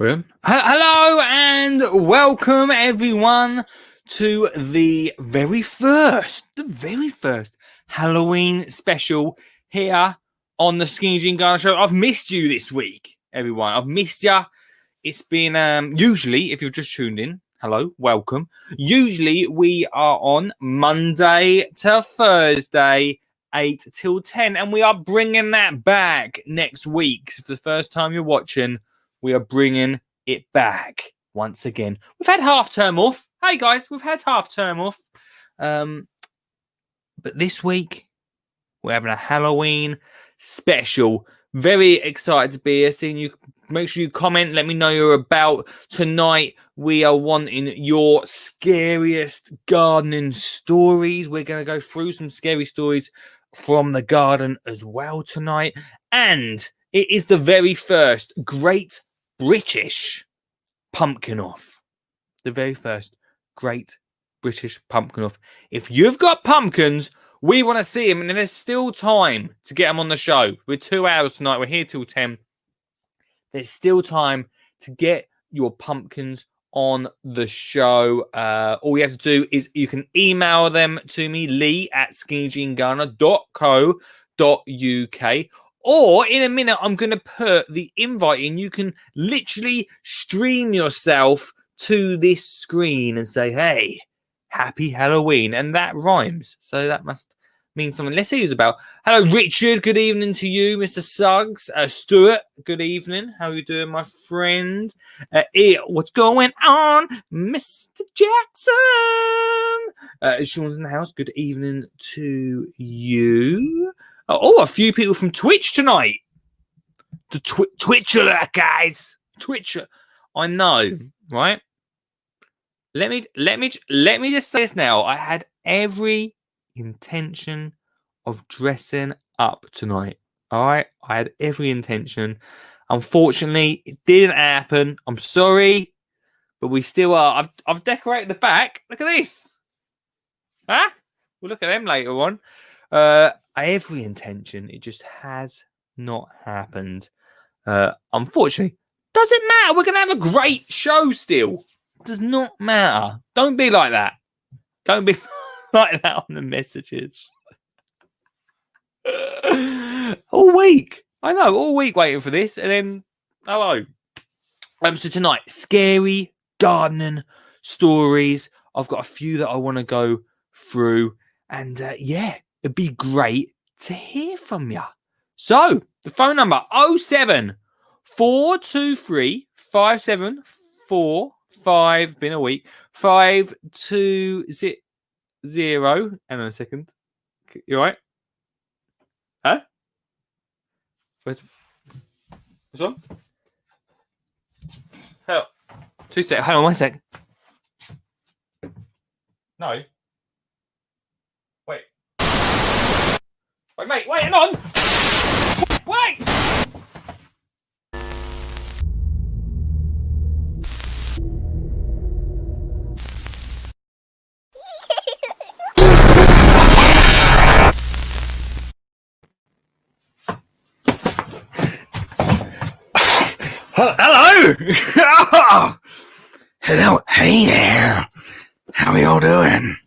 Hello and welcome everyone to the very first Halloween special here on the Skinny Jean Gardener Show. I've missed you this week, everyone. I've missed you. It's been usually, if you've just tuned in, hello, welcome. Usually we are on Monday to Thursday, 8 till 10, and we are bringing that back next week. So for the first time you're watching, we are bringing it back once again. We've had half term off. Hey guys, we've had half term off. But this week we're having a Halloween special. Very excited to be here. Seeing you. Make sure you comment. Let me know you're about. Tonight we are wanting your scariest gardening stories. We're going to go through some scary stories from the garden as well tonight. And it is the very first Great British Pumpkin Off. The very first Great British Pumpkin Off. If you've got pumpkins, we want to see them, and there's still time to get them on the show. We're 2 hours tonight. We're here till 10. There's still time to get your pumpkins on the show. All you have to do is you can email them to me, lee@skinnyjeangardener.co.uk. Or in a minute, I'm going to put the invite in. You can literally stream yourself to this screen and say, hey, happy Halloween. And that rhymes. So that must mean something. Let's see who's about. Hello, Richard. Good evening to you, Mr. Suggs. Stuart, good evening. How are you doing, my friend? What's going on, Mr. Jackson? Sean's in the house. Good evening to you. Oh, a few people from Twitch tonight. The Twitch alert, guys. Twitch. I know, right? Let me just say this now. I had every intention of dressing up tonight. All right, I had every intention. Unfortunately, it didn't happen. I'm sorry, but we still are. I've decorated the back. Look at this. Huh? We'll look at them later on. Every intention, it just has not happened. Unfortunately, doesn't matter. We're gonna have a great show still. Does not matter. Don't be like that. Don't be like that on the messages. All week. I know, all week waiting for this, and then hello. So tonight, scary gardening stories. I've got a few that I want to go through, and yeah. It'd be great to hear from you. So, the phone number 07 423 5745. Been a week. 520. Hang on a second. You all right? Huh? What's on? Hell. 2 seconds. Hang on 1 sec. No. Wait, mate, wait, hang on! Wait! Hello! Hello, hey there! How are y'all doing?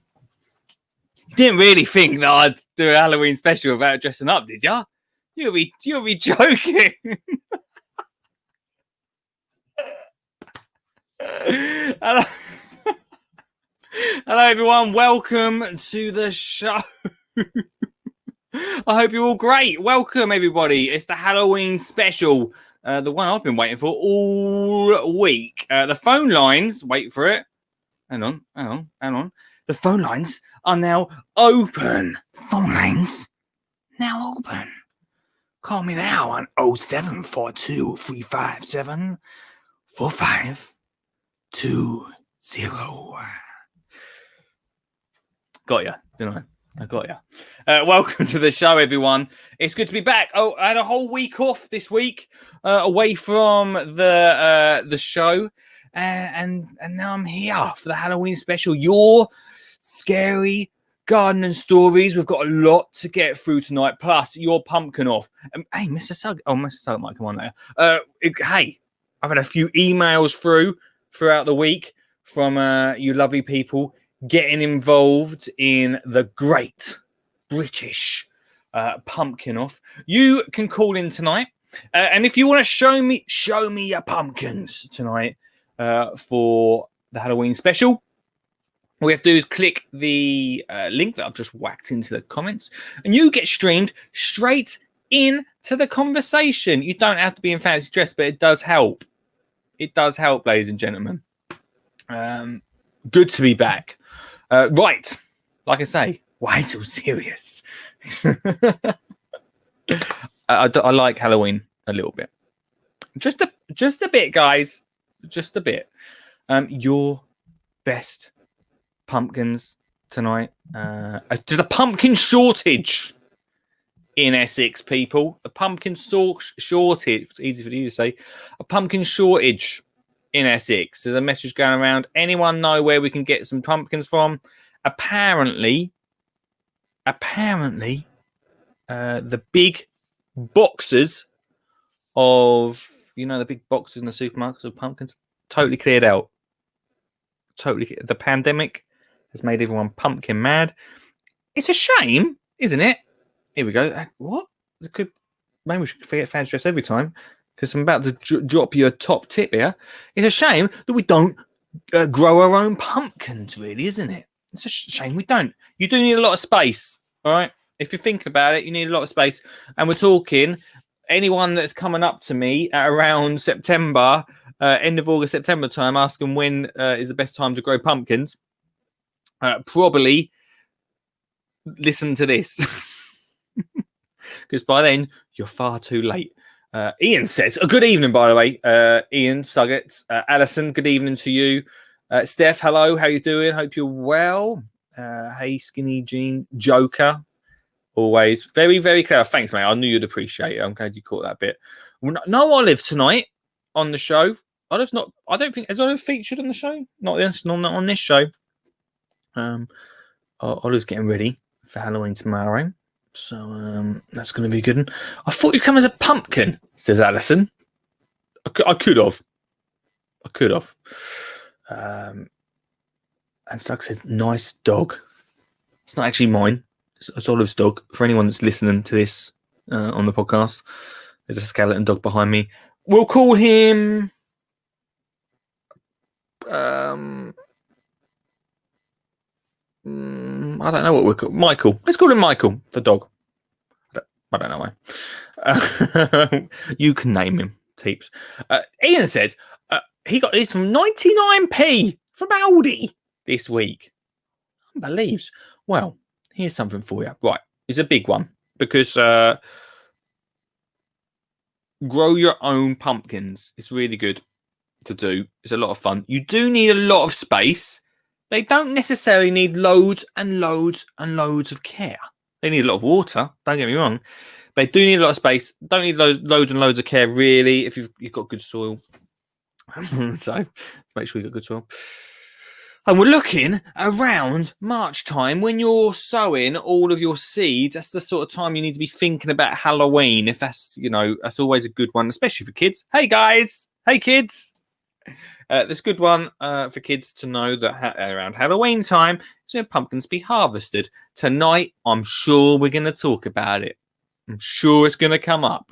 You didn't really think that I'd do a Halloween special about dressing up, did ya? You'll be joking. Hello. Hello, everyone. Welcome to the show. I hope you're all great. Welcome, everybody. It's the Halloween special, the one I've been waiting for all week. The phone lines, wait for it. Hang on. The phone lines are now open. Phone lines now open. Call me now on 0742 357 4520. Got ya, didn't I? I got ya. Welcome to the show, everyone. It's good to be back. Oh, I had a whole week off this week, away from the show, and now I'm here for the Halloween special. Your scary gardening stories. We've got a lot to get through tonight. Plus, your pumpkin off. Hey, Mr. Sugg. Oh, Mr. Sugg might come on later. Hey, I've had a few emails throughout the week from you lovely people getting involved in the Great British Pumpkin Off. You can call in tonight, and if you want to show me your pumpkins tonight for the Halloween special, all you have to do is click the link that I've just whacked into the comments, and you get streamed straight into the conversation. You don't have to be in fancy dress, but it does help. It does help, ladies and gentlemen. Good to be back. Right, like I say, why so serious? I like Halloween a little bit, just a bit, guys, just a bit. Your best pumpkins tonight. There's a pumpkin shortage in Essex, people. A pumpkin shortage. It's easy for you to say. A pumpkin shortage in Essex. There's a message going around. Anyone know where we can get some pumpkins from? Apparently, the big boxes of, the big boxes in the supermarkets of pumpkins totally cleared out. The pandemic has made everyone pumpkin mad. It's a shame, isn't it? Here we go. What? Maybe we should forget fancy dress every time, because I'm about to drop you a top tip here. It's a shame that we don't grow our own pumpkins, really, isn't it? It's a shame we don't. You do need a lot of space, all right? If you're thinking about it, you need a lot of space. And we're talking anyone that's coming up to me at around September, end of August, September time, asking when is the best time to grow pumpkins, probably listen to this. Because by then, you're far too late. Ian says, good evening, by the way. Ian Suggett, Alison, good evening to you. Steph, hello, how you doing? Hope you're well. Hey, Skinny Jean, Joker. Always very, very clever. Thanks, mate. I knew you'd appreciate it. I'm glad you caught that bit. No Olive tonight on the show. Olive's not. I don't think has Olive featured on the show. Not on this show. Olive's getting ready for Halloween tomorrow, so that's going to be good. I thought you'd come as a pumpkin, says Alison. I could have. And Sug says, nice dog. It's not actually mine. It's Olive's dog. For anyone that's listening to this on the podcast, there's a skeleton dog behind me. We'll call him... I don't know what we'll call Michael. Let's call him Michael, the dog. I don't know why. You can name him, Teeps. Ian said he got this from 99p from Aldi this week. Unbelieves. Well, here's something for you. Right, it's a big one because grow your own pumpkins. It's really good to do. It's a lot of fun. You do need a lot of space. They don't necessarily need loads and loads and loads of care. They need a lot of water. Don't get me wrong. They do need a lot of space. Don't need loads and loads of care, really, if you've got good soil. So make sure you've got good soil. And we're looking around March time when you're sowing all of your seeds. That's the sort of time you need to be thinking about Halloween. If that's, that's always a good one, especially for kids. Hey, guys. Hey, kids. This good one for kids to know that around Halloween time is when pumpkins be harvested. Tonight, I'm sure we're going to talk about it. I'm sure it's going to come up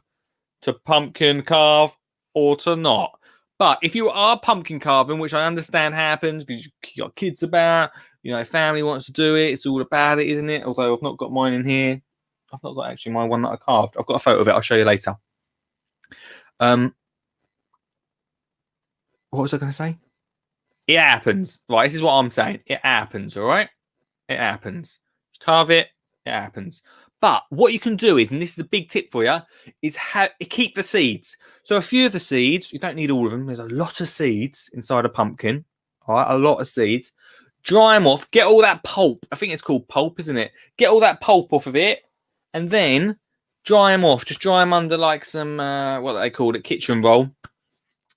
to pumpkin carve or to not. But if you are pumpkin carving, which I understand happens because you got kids about, family wants to do it. It's all about it, isn't it? Although I've not got mine in here. I've not got actually my one that I carved. I've got a photo of it. I'll show you later. What was I going to say? It happens. Right, this is what I'm saying. It happens, all right? It happens. Carve it, it happens. But what you can do is, and this is a big tip for you, is keep the seeds. So a few of the seeds, you don't need all of them. There's a lot of seeds inside a pumpkin. All right, a lot of seeds. Dry them off. Get all that pulp. I think it's called pulp, isn't it? Get all that pulp off of it. And then dry them off. Just dry them under like some, what they call it, kitchen roll.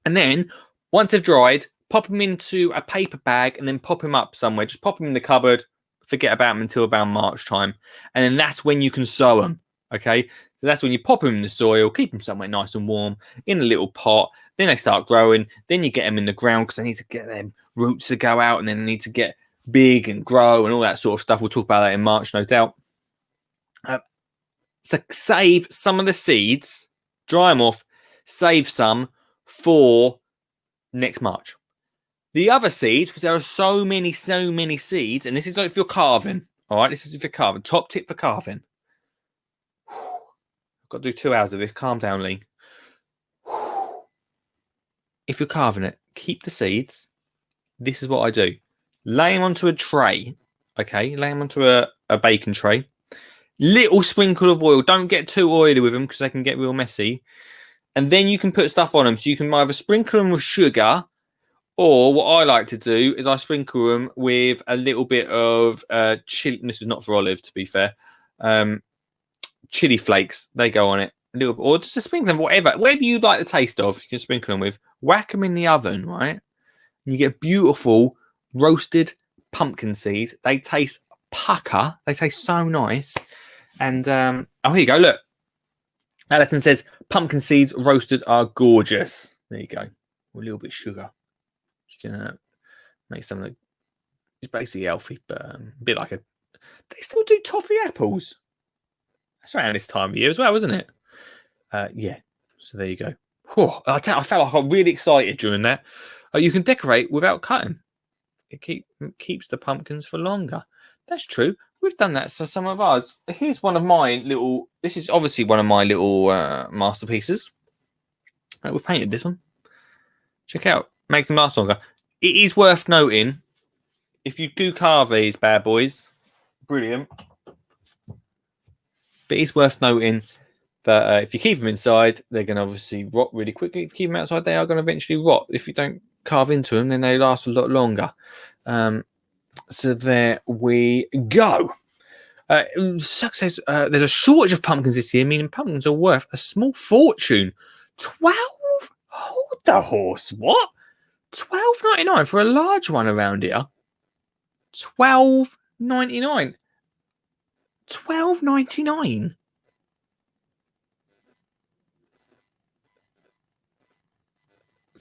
And then once they've dried, pop them into a paper bag and then pop them up somewhere. Just pop them in the cupboard. Forget about them until about March time. And then that's when you can sow them. Okay, so that's when you pop them in the soil, keep them somewhere nice and warm in a little pot. Then they start growing. Then you get them in the ground because they need to get them roots to go out, and then they need to get big and grow and all that sort of stuff. We'll talk about that in March, no doubt. So save some of the seeds, dry them off, save some for next March. The other seeds, because there are so many seeds, and this is like if you're carving. All right, this is if you're carving. Top tip for carving. I've got to do 2 hours of this. Calm down, Lee. If you're carving it, keep the seeds. This is what I do. Lay them onto a tray. Okay, lay them onto a baking tray. Little sprinkle of oil. Don't get too oily with them because they can get real messy. And then you can put stuff on them. So you can either sprinkle them with sugar, or what I like to do is I sprinkle them with a little bit of chili. This is not for olive, to be fair. Chili flakes. They go on it. A little bit, or just to sprinkle them, whatever you like the taste of, you can sprinkle them with. Whack them in the oven, right? And you get beautiful roasted pumpkin seeds. They taste pucker. They taste so nice. And oh, here you go. Look, Alison says pumpkin seeds roasted are gorgeous. There you go. With a little bit of sugar. You can make some of the. It's basically healthy, but a bit like a. They still do toffee apples. That's around this time of year as well, isn't it? Yeah. So there you go. Whew, I felt like I got really excited during that. You can decorate without cutting. It keeps the pumpkins for longer. That's true. We've done that. So some of ours. Here's one of my little. This is obviously one of my little masterpieces. We've painted this one. Check out. Makes them last longer. It is worth noting, if you do carve these bad boys, brilliant. But it's worth noting that if you keep them inside, they're going to obviously rot really quickly. If you keep them outside, they are going to eventually rot. If you don't carve into them, then they last a lot longer. So there we go. Success. There's a shortage of pumpkins this year, meaning pumpkins are worth a small fortune. 12? Hold the horse. What? $12.99 for a large one around here. $12.99. $12.99.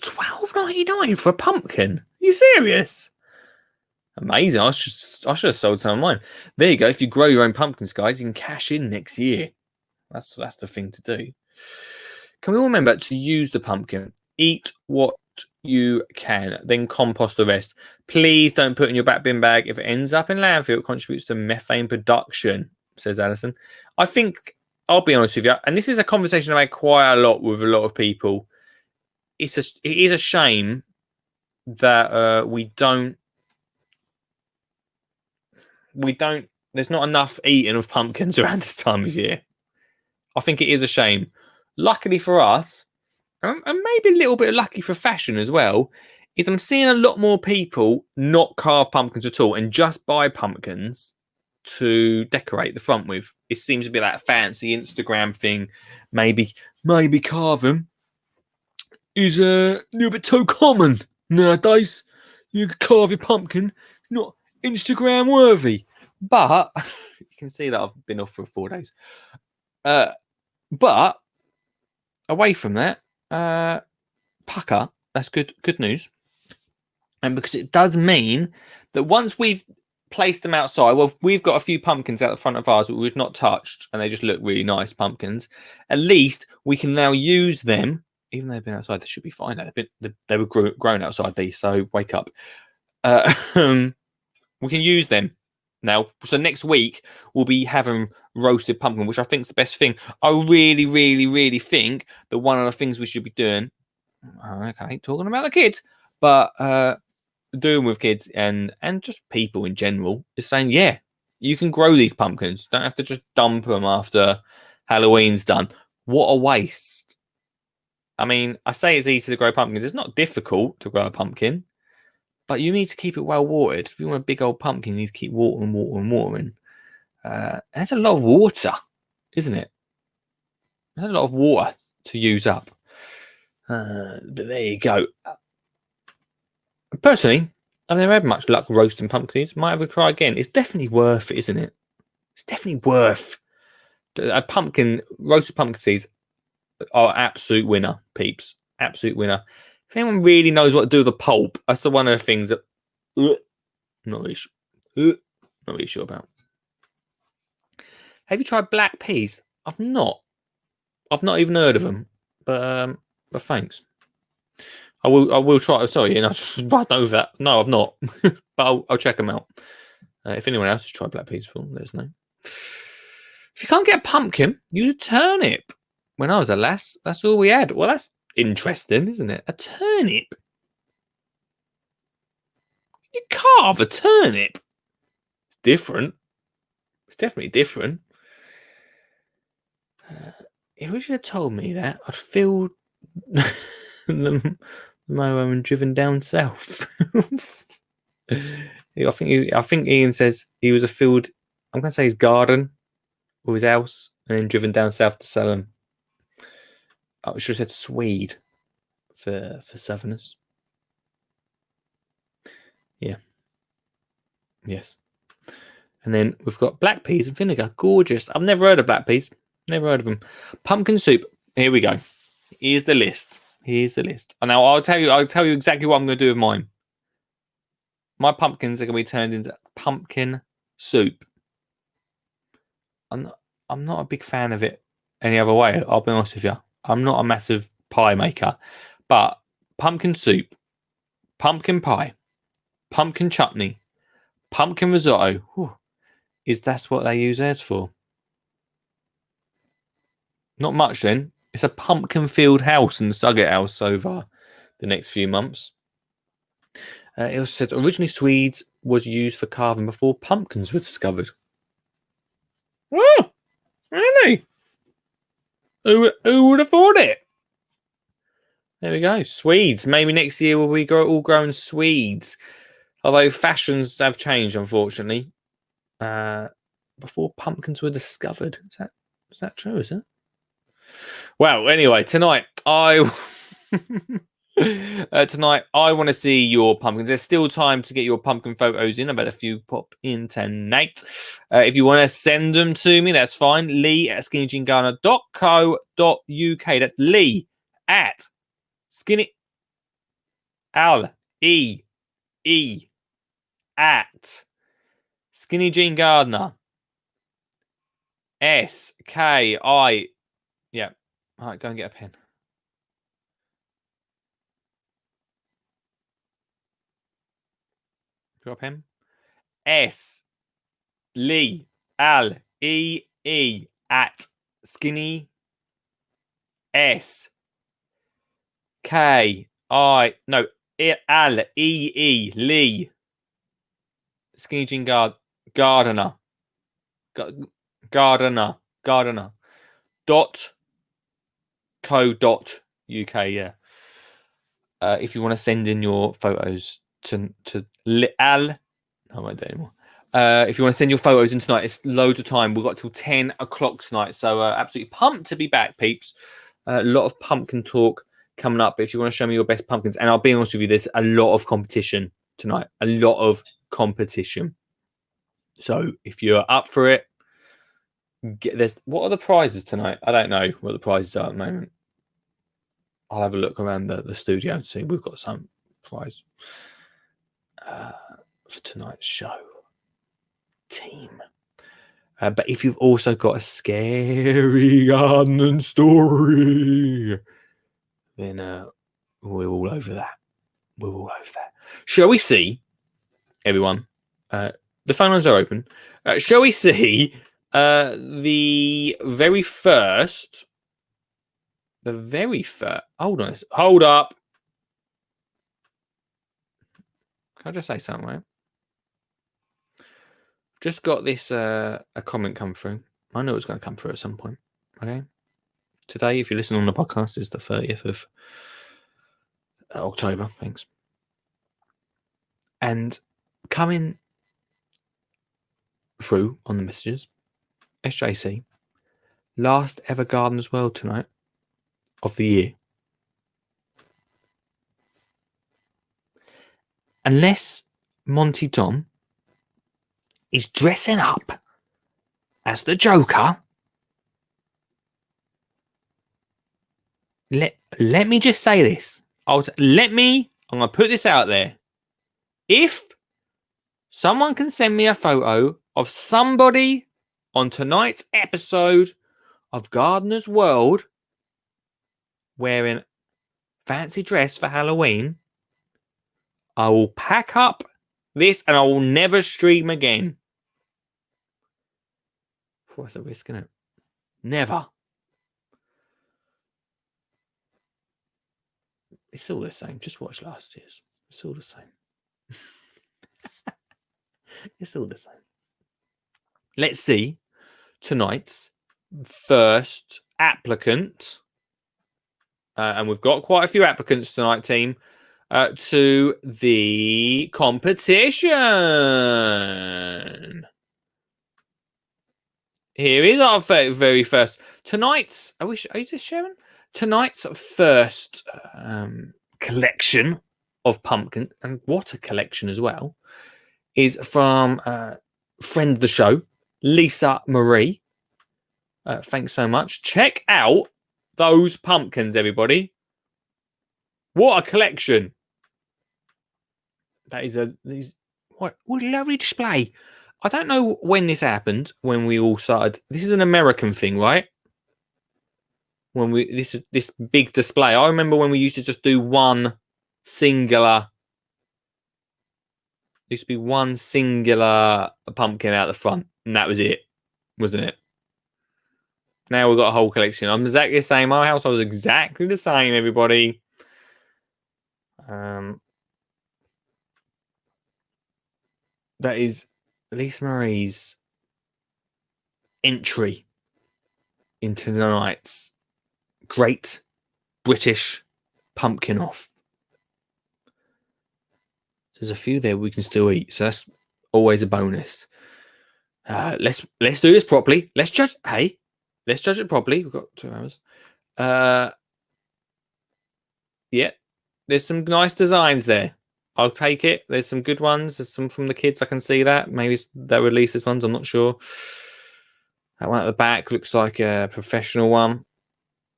$12.99 for a pumpkin? Are you serious? Amazing. I should have sold some of mine. There you go. If you grow your own pumpkins, guys, you can cash in next year. That's the thing to do. Can we all remember to use the pumpkin? Eat what you can, then compost the rest. Please don't put in your back bin bag. If it ends up in landfill, it contributes to methane production, says Alison. I think, I'll be honest with you, and this is a conversation I've had quite a lot with a lot of people. It is a shame that there's not enough eating of pumpkins around this time of year. I think it is a shame. Luckily for us, and maybe a little bit lucky for fashion as well, is I'm seeing a lot more people not carve pumpkins at all and just buy pumpkins to decorate the front with. It seems to be that fancy Instagram thing. Maybe carve them is a little bit too common nowadays. You can carve your pumpkin, not Instagram worthy. But you can see that I've been off for 4 days. But away from that, pucker, that's good news. And because it does mean that once we've placed them outside, well, we've got a few pumpkins out the front of ours that we've not touched, and they just look really nice pumpkins. At least we can now use them, even though they've been outside, they should be fine. They were grown outside these, so wake up. We can use them now. So next week we'll be having roasted pumpkin, which I think is the best thing. I really, really, really think that one of the things we should be doing. Okay, talking about the kids, but doing with kids and just people in general is saying, yeah, you can grow these pumpkins. Don't have to just dump them after Halloween's done. What a waste. I mean, I say it's easy to grow pumpkins. It's not difficult to grow a pumpkin, but you need to keep it well watered. If you want a big old pumpkin, you need to keep watering. And it's a lot of water, isn't it? There's a lot of water to use up. But there you go. Personally, I've never had much luck roasting pumpkins. Might have a try again. It's definitely worth it, isn't it? It's definitely worth Roasted pumpkin seeds are absolute winner, peeps. Absolute winner. If anyone really knows what to do with the pulp, that's one of the things that I'm not really sure about. Have you tried black peas? I've not. I've not even heard of them. But thanks. I will try. Sorry, I just right over that. No, I've not. But I'll check them out. If anyone else has tried black peas before, let us know. If you can't get a pumpkin, use a turnip. When I was a lass, that's all we had. Well, that's interesting, isn't it? A turnip. You carve a turnip. It's different. It's definitely different. If you should have told me that, I'd feel the mower and driven down south. I think Ian says he was a field. I'm going to say his garden or his house, and then driven down south to sell them. I should have said Swede for Southerners. Yeah. Yes. And then we've got black peas and vinegar. Gorgeous. I've never heard of black peas. Never heard of them. Pumpkin soup. Here we go. Here's the list. And now I'll tell you exactly what I'm going to do with mine. My pumpkins are going to be turned into pumpkin soup. I'm not a big fan of it any other way. I'll be honest with you. I'm not a massive pie maker, but pumpkin soup, pumpkin pie, pumpkin chutney, pumpkin risotto. That's what they use theirs for? Not much then. It's a pumpkin-filled house and Sugget house over the next few months. It also said originally Swedes was used for carving before pumpkins were discovered. Oh, really? Who would have thought it? There we go. Swedes. Maybe next year we'll be all growing Swedes. Although fashions have changed, unfortunately. Before pumpkins were discovered. Is that true, is it? Well, anyway, tonight I want to see your pumpkins. There's still time to get your pumpkin photos in. I bet a few pop in tonight. If you want to send them to me, that's fine. lee@skinnyjeangardener.co.uk. That's Lee at skinny at Skinny Jean Gardener. SKI. Yeah. All right, go and get a pen. Got a pen? Lee at skinny Lee Skinny Jean Gardener .co.uk. Yeah. If you want to send in your photos to I won't do it anymore. If you want to send your photos in tonight, it's loads of time. We've got till 10 o'clock tonight. So absolutely pumped to be back, peeps. A lot of pumpkin talk coming up. If you want to show me your best pumpkins, and I'll be honest with you, there's a lot of competition tonight. A lot of competition. So if you're up for it, what are the prizes tonight? I don't know what the prizes are at the moment. I'll have a look around the studio and see. We've got some prize for tonight's show. Team. But if you've also got a scary gardening story, then we're all over that. Shall we see, everyone? The phone lines are open. Shall we see the very first? Hold up. Can I just say something, right? Just got this a comment come through. I know it's going to come through at some point. Okay. Today, if you listen on the podcast, is the 30th of October. Thanks. And coming through on the messages, SJC, last ever Gardener's World tonight of the year. Unless Monty Tom is dressing up as the Joker let me just say this. I'm going to put this out there. If someone can send me a photo of somebody on tonight's episode of Gardener's World wearing fancy dress for Halloween, I will pack up this and I will never stream again. What's the risk in it? Never. It's all the same. Just watch last year's. It's all the same. It's all the same. Let's see tonight's first applicant. And we've got quite a few applicants tonight, team, to the competition. Here is our very first. Tonight's, are you just sharing? Tonight's first collection of pumpkin, and what a collection as well, is from friend of the show, Lisa Marie. Thanks so much. Check out those pumpkins, everybody. What a collection. That is what a lovely display. I don't know when this happened, when we all started. This is an American thing, right? When this big display. I remember when we used to just do one singular. There used to be one singular pumpkin out the front, and that was it, wasn't it? Now we've got a whole collection. I'm exactly the same. My house was exactly the same, everybody. That is Lisa Marie's entry into tonight's Great British Pumpkin Off. There's a few there we can still eat, so that's always a bonus. Let's do this properly. Let's judge. Hey, let's judge it properly. We've got 2 hours. Yeah, there's some nice designs there. I'll take it. There's some good ones. There's some from the kids. I can see that. Maybe they released this ones. I'm not sure. That one at the back looks like a professional one.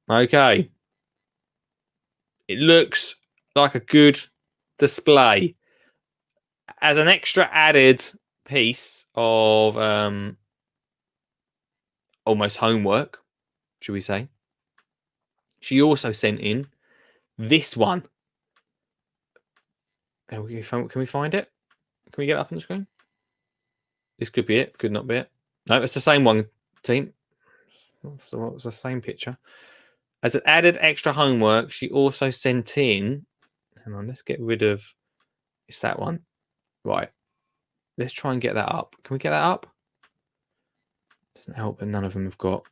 Okay. It looks like a good display. As an extra added piece of almost homework, should we say, she also sent in this one. Can we find it? Can we get it up on the screen? This could be it. Could not be it. No, it's the same one, team. It's the same picture. As an added extra homework, she also sent in. Hang on, let's get rid of. It's that one. Right. Let's try and get that up. Can we get that up? Doesn't help that none of them have got.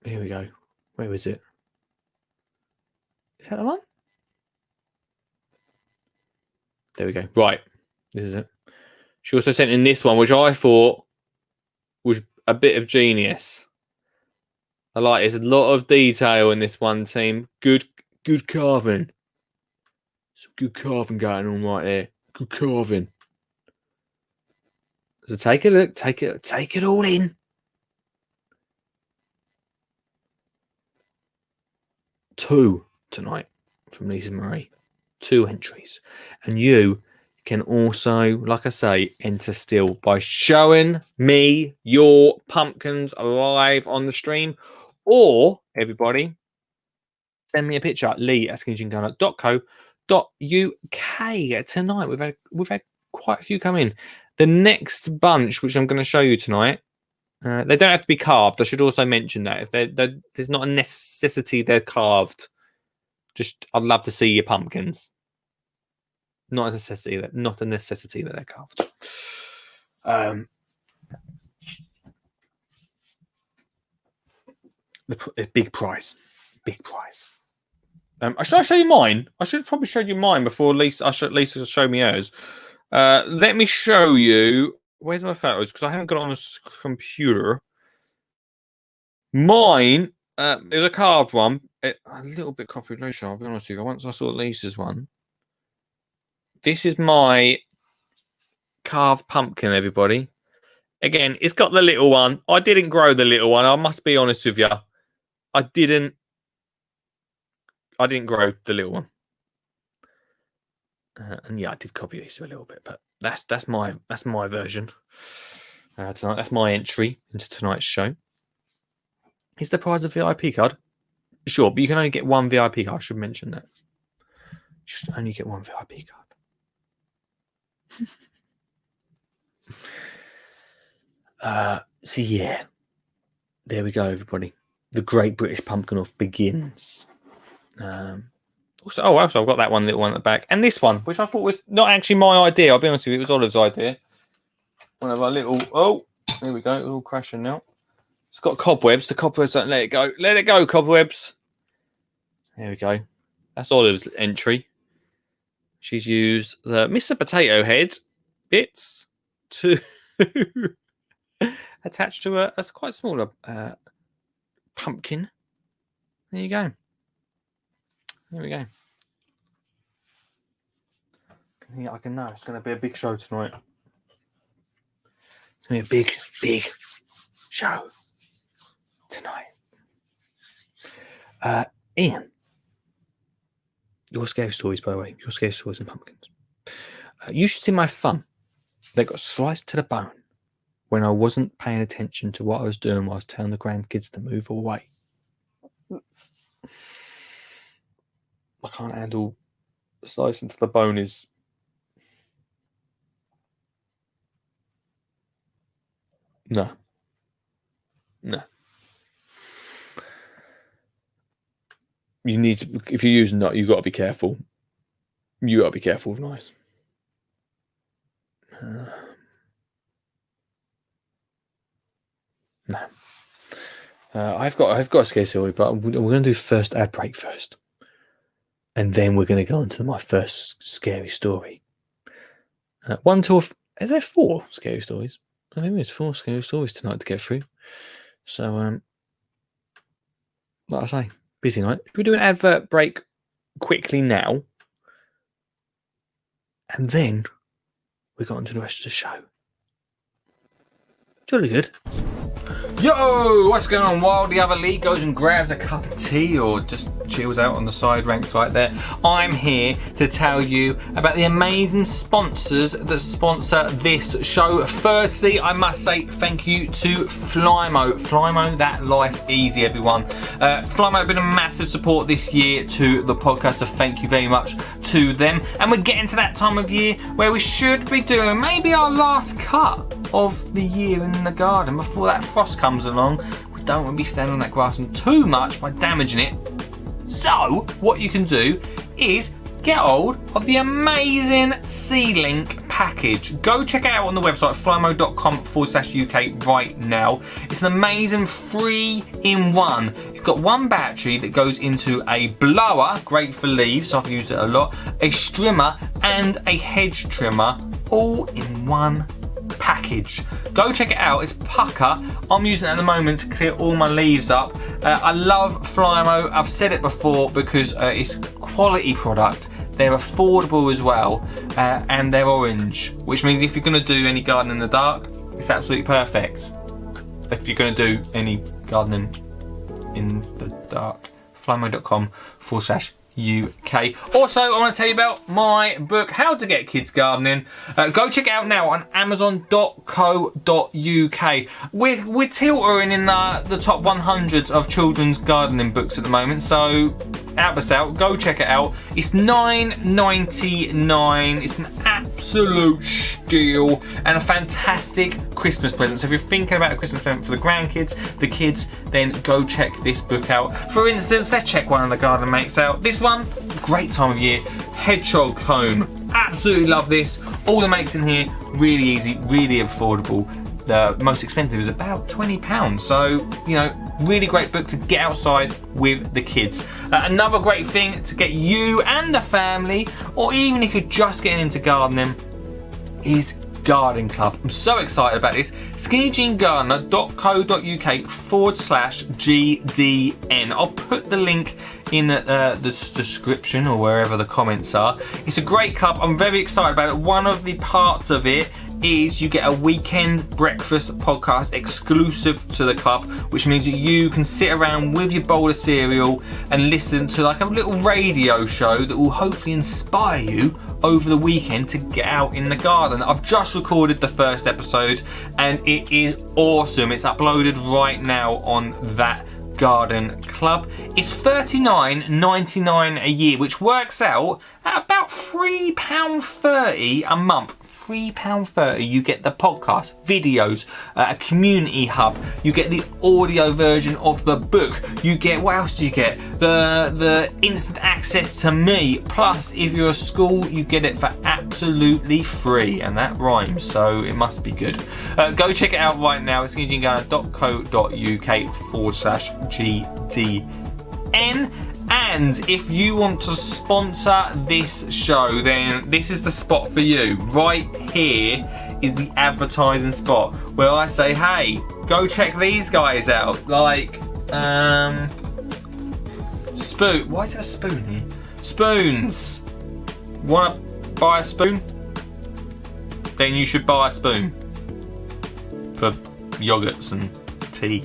Here we go. Where is it? Is that the one? There we go. Right. This is it. She also sent in this one, which I thought was a bit of genius. I like it. There's a lot of detail in this one, team. Good carving. Some good carving going on right here. Good carving. So take a look. Take it all in. 2 tonight from Lisa Marie. 2 entries. And you can also, like I say, enter still by showing me your pumpkins live on the stream. Or, everybody, send me a picture at lee@skinnyginkgardener.co.uk. Tonight, we've had quite a few come in. The next bunch, which I'm going to show you tonight, they don't have to be carved. I should also mention that. If there's not a necessity they're carved. Just, I'd love to see your pumpkins. Not a necessity that they're carved. The big prize. Should I show you mine? I should have probably showed you mine before Lisa show me hers. Let me show you. Where's my photos? Because I haven't got it on a computer. Mine is a carved one. A little bit copied Lisa, I'll be honest with you. Once I saw Lisa's one. This is my carved pumpkin, everybody. Again, it's got the little one. I didn't grow the little one. I must be honest with you. I didn't grow the little one. And yeah, I did copy these a little bit, but that's my version tonight. That's my entry into tonight's show. Is the prize a VIP card? Sure, but you can only get one VIP card. I should mention that. You should only get one VIP card. So yeah, there we go, everybody. The Great British Pumpkin Off begins. Also, I've got that one little one at the back, and this one, which I thought was not actually my idea. I'll be honest with you, it was Olive's idea. One of our little. Oh, there we go. It's all crashing now. It's got cobwebs. The cobwebs don't let it go. Let it go, cobwebs. There we go. That's Olive's entry. She's used the Mr. Potato Head bits to attach to a quite smaller pumpkin. There you go. There we go. Yeah, I can know it's going to be a big show tonight. It's going to be a big show tonight. Ian, your scary stories, by the way, your scary stories and pumpkins. You should see my fun. They got sliced to the bone when I wasn't paying attention to what I was doing while I was telling the grandkids to move away. I can't handle slicing to the bone is... No. You need to, if you're using that, you've got to be careful. You got to be careful with knives. No. I've got a scary story, but we're going to do first ad break first. And then we're going to go into my first scary story. Is there 4 scary stories? I think there's 4 scary stories tonight to get through. So, like I say, busy night. Should we do an advert break quickly now? And then we got into the rest of the show. Jolly good. Yo, what's going on? While the other league goes and grabs a cup of tea or just chills out on the side ranks right there, I'm here to tell you about the amazing sponsors that sponsor this show. Firstly, I must say thank you to Flymo. Flymo, that life easy, everyone. Flymo have been a massive support this year to the podcast, so thank you very much to them. And we're getting to that time of year where we should be doing maybe our last cut of the year in the garden before that frost comes along. We don't want to be standing on that grass too much by damaging it. So what you can do is get hold of the amazing Seedlink package. Go check it out on the website flymo.com/UK right now. It's an amazing 3-in-1. You've got one battery that goes into a blower, great for leaves, so I've used it a lot, a strimmer and a hedge trimmer, all in one package. Go check it out. It's pucker. I'm using it at the moment to clear all my leaves up. I love Flymo. I've said it before because it's quality product. They're affordable as well, and they're orange, which means if you're going to do any gardening in the dark, it's absolutely perfect. If you're going to do any gardening in the dark, flymo.com/UK. Also, I want to tell you about my book, How to Get Kids Gardening. Go check it out now on amazon.co.uk. We're tilting in the top 100s of children's gardening books at the moment, so help us out. Go check it out. It's $9.99. It's an absolute steal and a fantastic Christmas present. So if you're thinking about a Christmas present for the grandkids, the kids, then go check this book out. For instance, let's check one of the garden mates out. This one, great time of year, hedgehog comb. Absolutely love this. All the mates in here, really easy, really affordable. The most expensive is about £20. So, you know, really great book to get outside with the kids. Another great thing to get you and the family, or even if you're just getting into gardening, is Garden Club. I'm so excited about this. skinnyjeangardener.co.uk/GDN. I'll put the link in the description or wherever the comments are. It's a great club. I'm very excited about it. One of the parts of it is you get a weekend breakfast podcast exclusive to the club, which means that you can sit around with your bowl of cereal and listen to like a little radio show that will hopefully inspire you over the weekend to get out in the garden. I've just recorded the first episode and it is awesome. It's uploaded right now on that garden club. It's $39.99 a year, which works out at about £3.30 a month. £3.30. You get the podcast, videos, a community hub. You get the audio version of the book. You get, what else do you get? The instant access to me. Plus, if you're a school, you get it for absolutely free, and that rhymes, so it must be good. Go check it out right now. It's skinnyjeangarden.co.uk/GDN. And if you want to sponsor this show, then this is the spot for you. Right here is the advertising spot where I say, hey, go check these guys out. Like, spoon. Why is there a spoon here? Spoons. Want to buy a spoon? Then you should buy a spoon for yogurts and tea.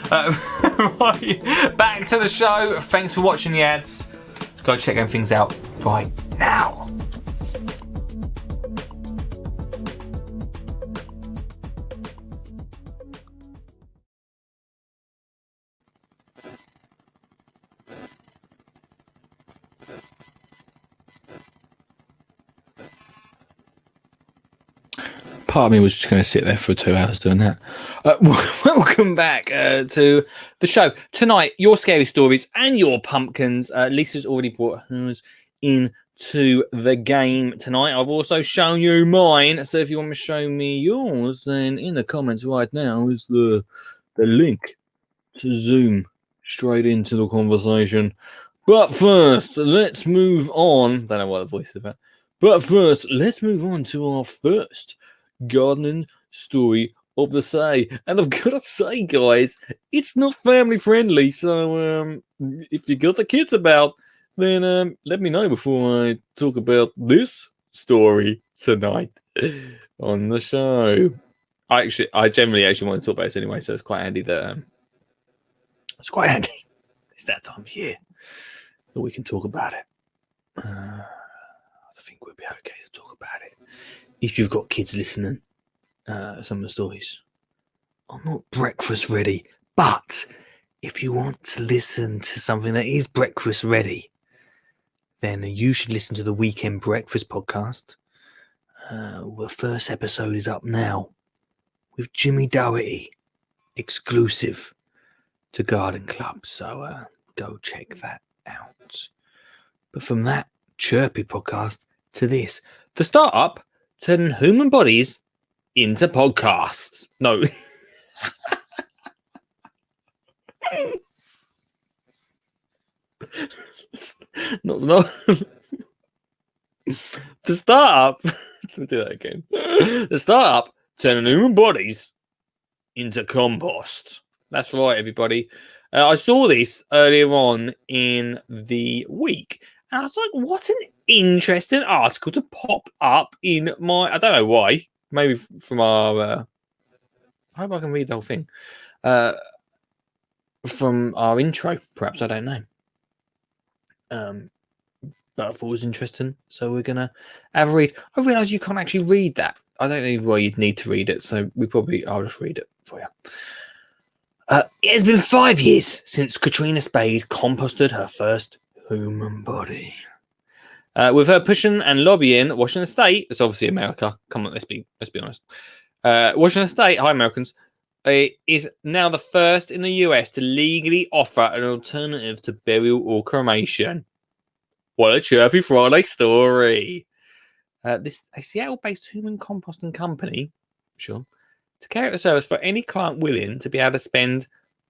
Right, back to the show. Thanks for watching the ads. Go check them things out right now. Part of me was just going to sit there for 2 hours doing that. Welcome back to the show. Tonight, your scary stories and your pumpkins. Lisa's already brought hers into the game tonight. I've also shown you mine. So if you want to show me yours, then in the comments right now is the link to Zoom straight into the conversation. But first, let's move on. Don't know what the voice is about. But first, let's move on to our first gardening story of the day. And I've got to say, guys, it's not family friendly. So if you got the kids about, then let me know before I talk about this story tonight on the show. I generally want to talk about this anyway, so it's quite handy that it's that time of year that we can talk about it. I think we'll be okay to talk about it. If you've got kids listening, some of the stories are not breakfast ready, but if you want to listen to something that is breakfast ready, then you should listen to the Weekend Breakfast podcast. The first episode is up now with Jimmy Doherty, exclusive to Garden Club. So go check that out. But from that chirpy podcast to this, the startup turning human bodies into podcasts. No. no. The startup. Let me do that again. The startup turning human bodies into compost. That's right, everybody. I saw this earlier on in the week. And I was like, what an interesting article to pop up in my... I don't know why. Maybe from our... I hope I can read the whole thing. From our intro, perhaps. I don't know. But I thought it was interesting. So we're going to have a read. I realise you can't actually read that. I don't know why you'd need to read it. So I'll just read it for you. It has been 5 years since Katrina Spade composted her first human body. With her pushing and lobbying, Washington State, it's obviously America. Come on, let's be honest. Washington State, hi Americans, is now the first in the US to legally offer an alternative to burial or cremation. What a chirpy Friday story. This a Seattle-based human composting company, sure, to carry out a service for any client willing to be able to spend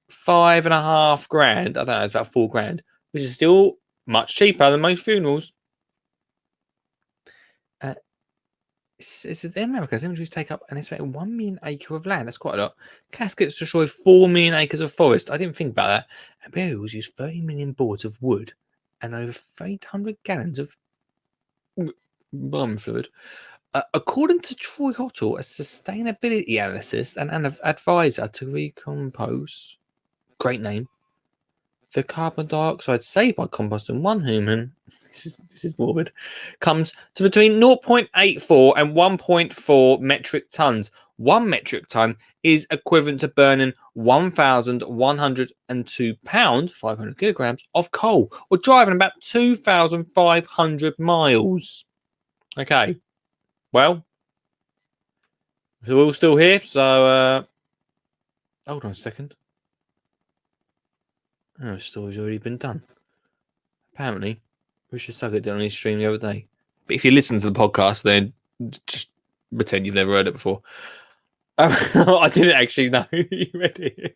$5,500. I don't know, it's about $4,000, which is still much cheaper than most funerals. It's in America. Cemeteries take up an estimated 1 million acre of land. That's quite a lot. Caskets destroy 4 million acres of forest. I didn't think about that. And burials use 30 million boards of wood and over 800 gallons of bum fluid. According to Troy Hottle, a sustainability analyst and an advisor to Recompose, great name, the carbon dioxide saved by composting one human, this is morbid, comes to between 0.84 and 1.4 metric tons. 1 metric ton is equivalent to burning 1,102 pounds, 500 kilograms, of coal, or driving about 2,500 miles. Okay, well, we're all still here, so hold on a second. Oh, the story's already been done. Apparently, Richard Suggett did on his stream the other day. But if you listen to the podcast, then just pretend you've never heard it before. I didn't actually know you read it.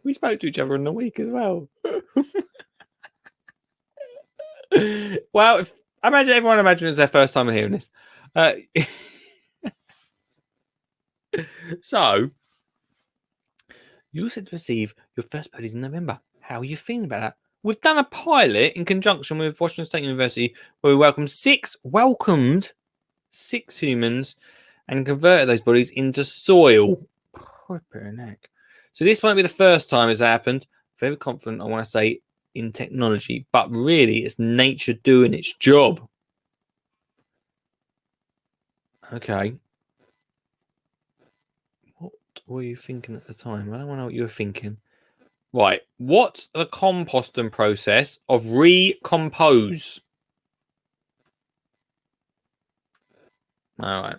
We spoke to each other in the week as well. Well, everyone imagines their first time hearing this. So, you said to receive your first birdies in November. How are you feeling about that? We've done a pilot in conjunction with Washington State University where we welcomed six humans and converted those bodies into soil. So this won't be the first time it's happened. Very confident, I want to say, in technology, but really it's nature doing its job. Okay. What were you thinking at the time? I don't want to know what you were thinking. Right. What's the composting process of recompose? All right.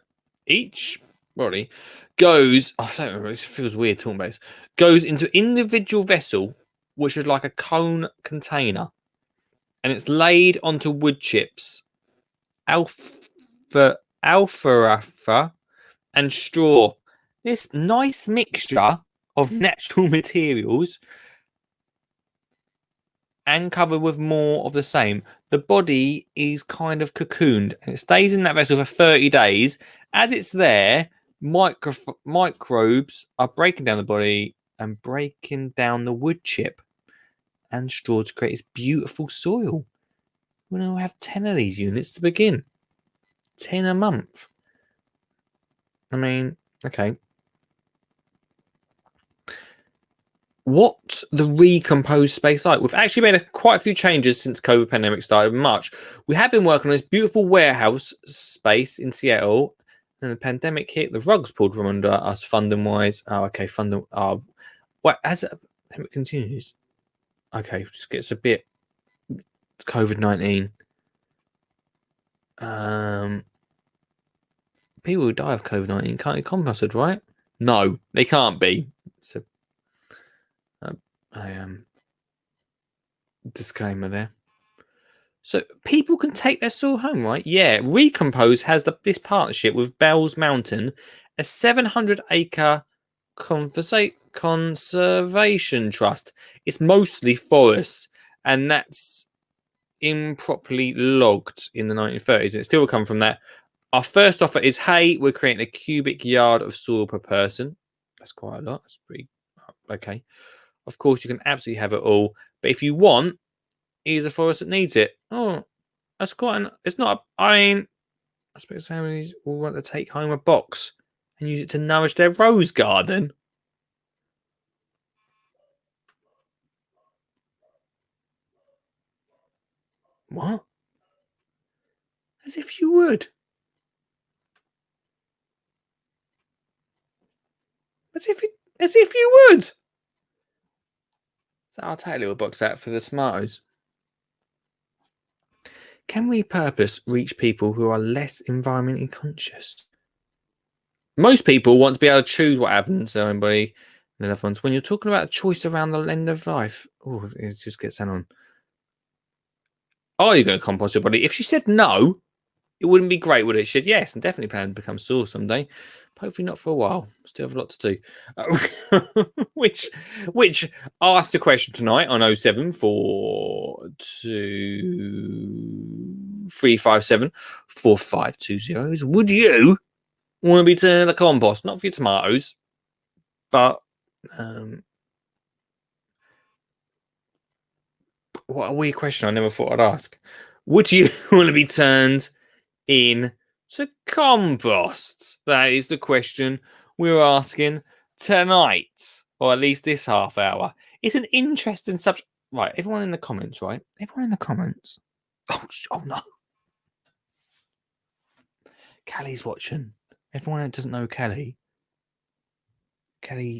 Each body goes, I don't know, it feels weird talking about this, goes into individual vessel, which is like a cone container, and it's laid onto wood chips, alfalfa, and straw. This nice mixture of natural materials and covered with more of the same. The body is kind of cocooned and it stays in that vessel for 30 days. As it's there, microbes are breaking down the body and breaking down the wood chip and straw to create this beautiful soil. We'll now have 10 of these units to begin. 10 a month. I mean, okay. What's the recomposed space like? We've actually made quite a few changes since COVID pandemic started in March. We have been working on this beautiful warehouse space in Seattle, and the pandemic hit. The rugs pulled from under us funding wise. Oh, okay, funding. Well, as it continues, okay, just gets a bit COVID-19. People who die of COVID-19 can't be composted, right? No, they can't be. So, disclaimer there. So people can take their soil home, right? Yeah. Recompose has this partnership with Bell's Mountain, a 700-acre conservation trust. It's mostly forests, and that's improperly logged in the 1930s, and it still will come from that. Our first offer is, hey, we're creating a cubic yard of soil per person. That's quite a lot. That's pretty okay. Of course, you can absolutely have it all, but if you want, here's a forest that needs it. Oh, that's quite it's not. I suppose families will want to take home a box and use it to nourish their rose garden. What? As if you would. As if you would. So I'll take a little box out for the tomatoes. Can repurpose reach people who are less environmentally conscious? Most people want to be able to choose what happens to anybody and loved ones. When you're talking about a choice around the end of life, oh, it just gets sent on. Are you going to compost your body? If she said no, it wouldn't be great, would it? She said yes, and definitely plan to become sore someday. Hopefully not for a while. Still have a lot to do. Which asked a question tonight on 07423574520 is, would you want to be turning the compost? Not for your tomatoes, but what a weird question I never thought I'd ask. Would you want to be turned in to compost? That is the question we're asking tonight, or at least this half hour. It's an interesting subject. Right, everyone in the comments, right? Everyone in the comments. Oh no. Callie's watching. Everyone that doesn't know Callie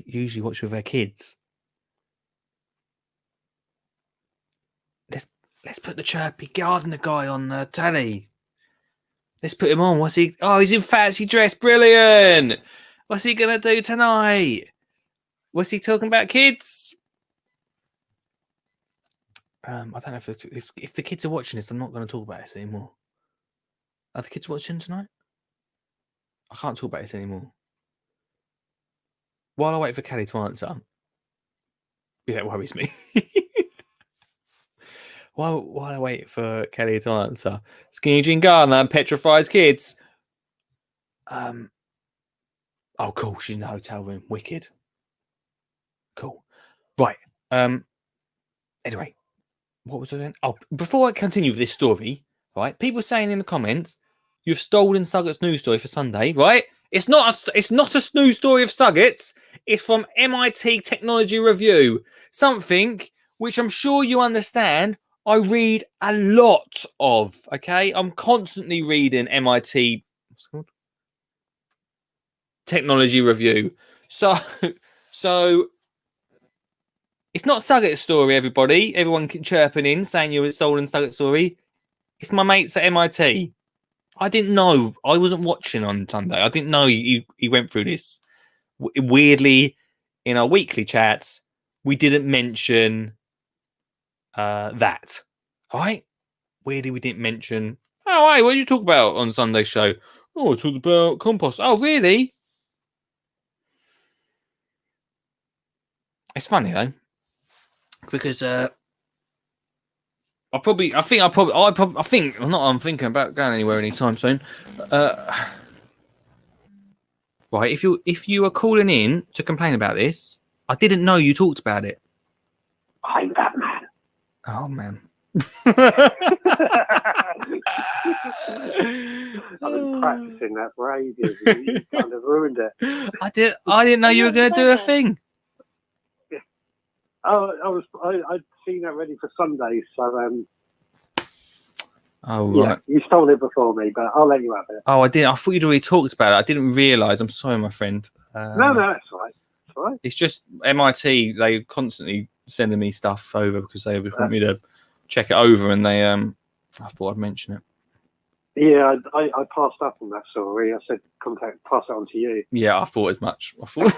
usually watches with her kids. Let's put the chirpy gardener guy on the telly. Let's put him on. What's he? Oh, he's in fancy dress. Brilliant. What's he gonna do tonight? What's he talking about, kids? I don't know if the kids are watching this. I'm not going to talk about this anymore. Are the kids watching tonight? I can't talk about this anymore. While I wait for Kelly to answer, yeah, it worries me. While I wait for Kelly to answer, Skinny Jean Gardner petrifies kids. Oh, cool. She's in the hotel room. Wicked. Cool. Right. Anyway, what was I saying? Oh, before I continue with this story, right? People saying in the comments, you've stolen Suggett's news story for Sunday, right? It's not a news story of Suggett's. It's from MIT Technology Review. Something which I'm sure you understand I read a lot of, okay? I'm constantly reading MIT what's it called? Technology Review. So it's not Suggett's story, everybody. Everyone chirping in, saying you were stolen Suggett's story. It's my mates at MIT. I didn't know. I wasn't watching on Sunday. I didn't know he went through this. Weirdly, in our weekly chats, we didn't mention that. All right? Weirdly, we didn't mention, oh, hey, what did you talk about on Sunday's show? Oh, I talked about compost. Oh, really? It's funny, though. Because I'm thinking I'm thinking about going anywhere anytime soon. Right, if you are calling in to complain about this, I didn't know you talked about it. I'm Batman. Oh man. I've been practicing that for ages and you kind of ruined it. I didn't know you were going to do a thing. Yeah. I'd seen that ready for Sunday, so Oh right. Yeah, you stole it before me, but I'll let you have it. Oh, I didn't. I thought you'd already talked about it. I didn't realise. I'm sorry, my friend. No, that's all right. It's all right. It's just MIT. They constantly sending me stuff over because they want me to check it over, and they I thought I'd mention it. Yeah, I passed up on that story. I said, pass it on to you. Yeah, I thought as much. I thought.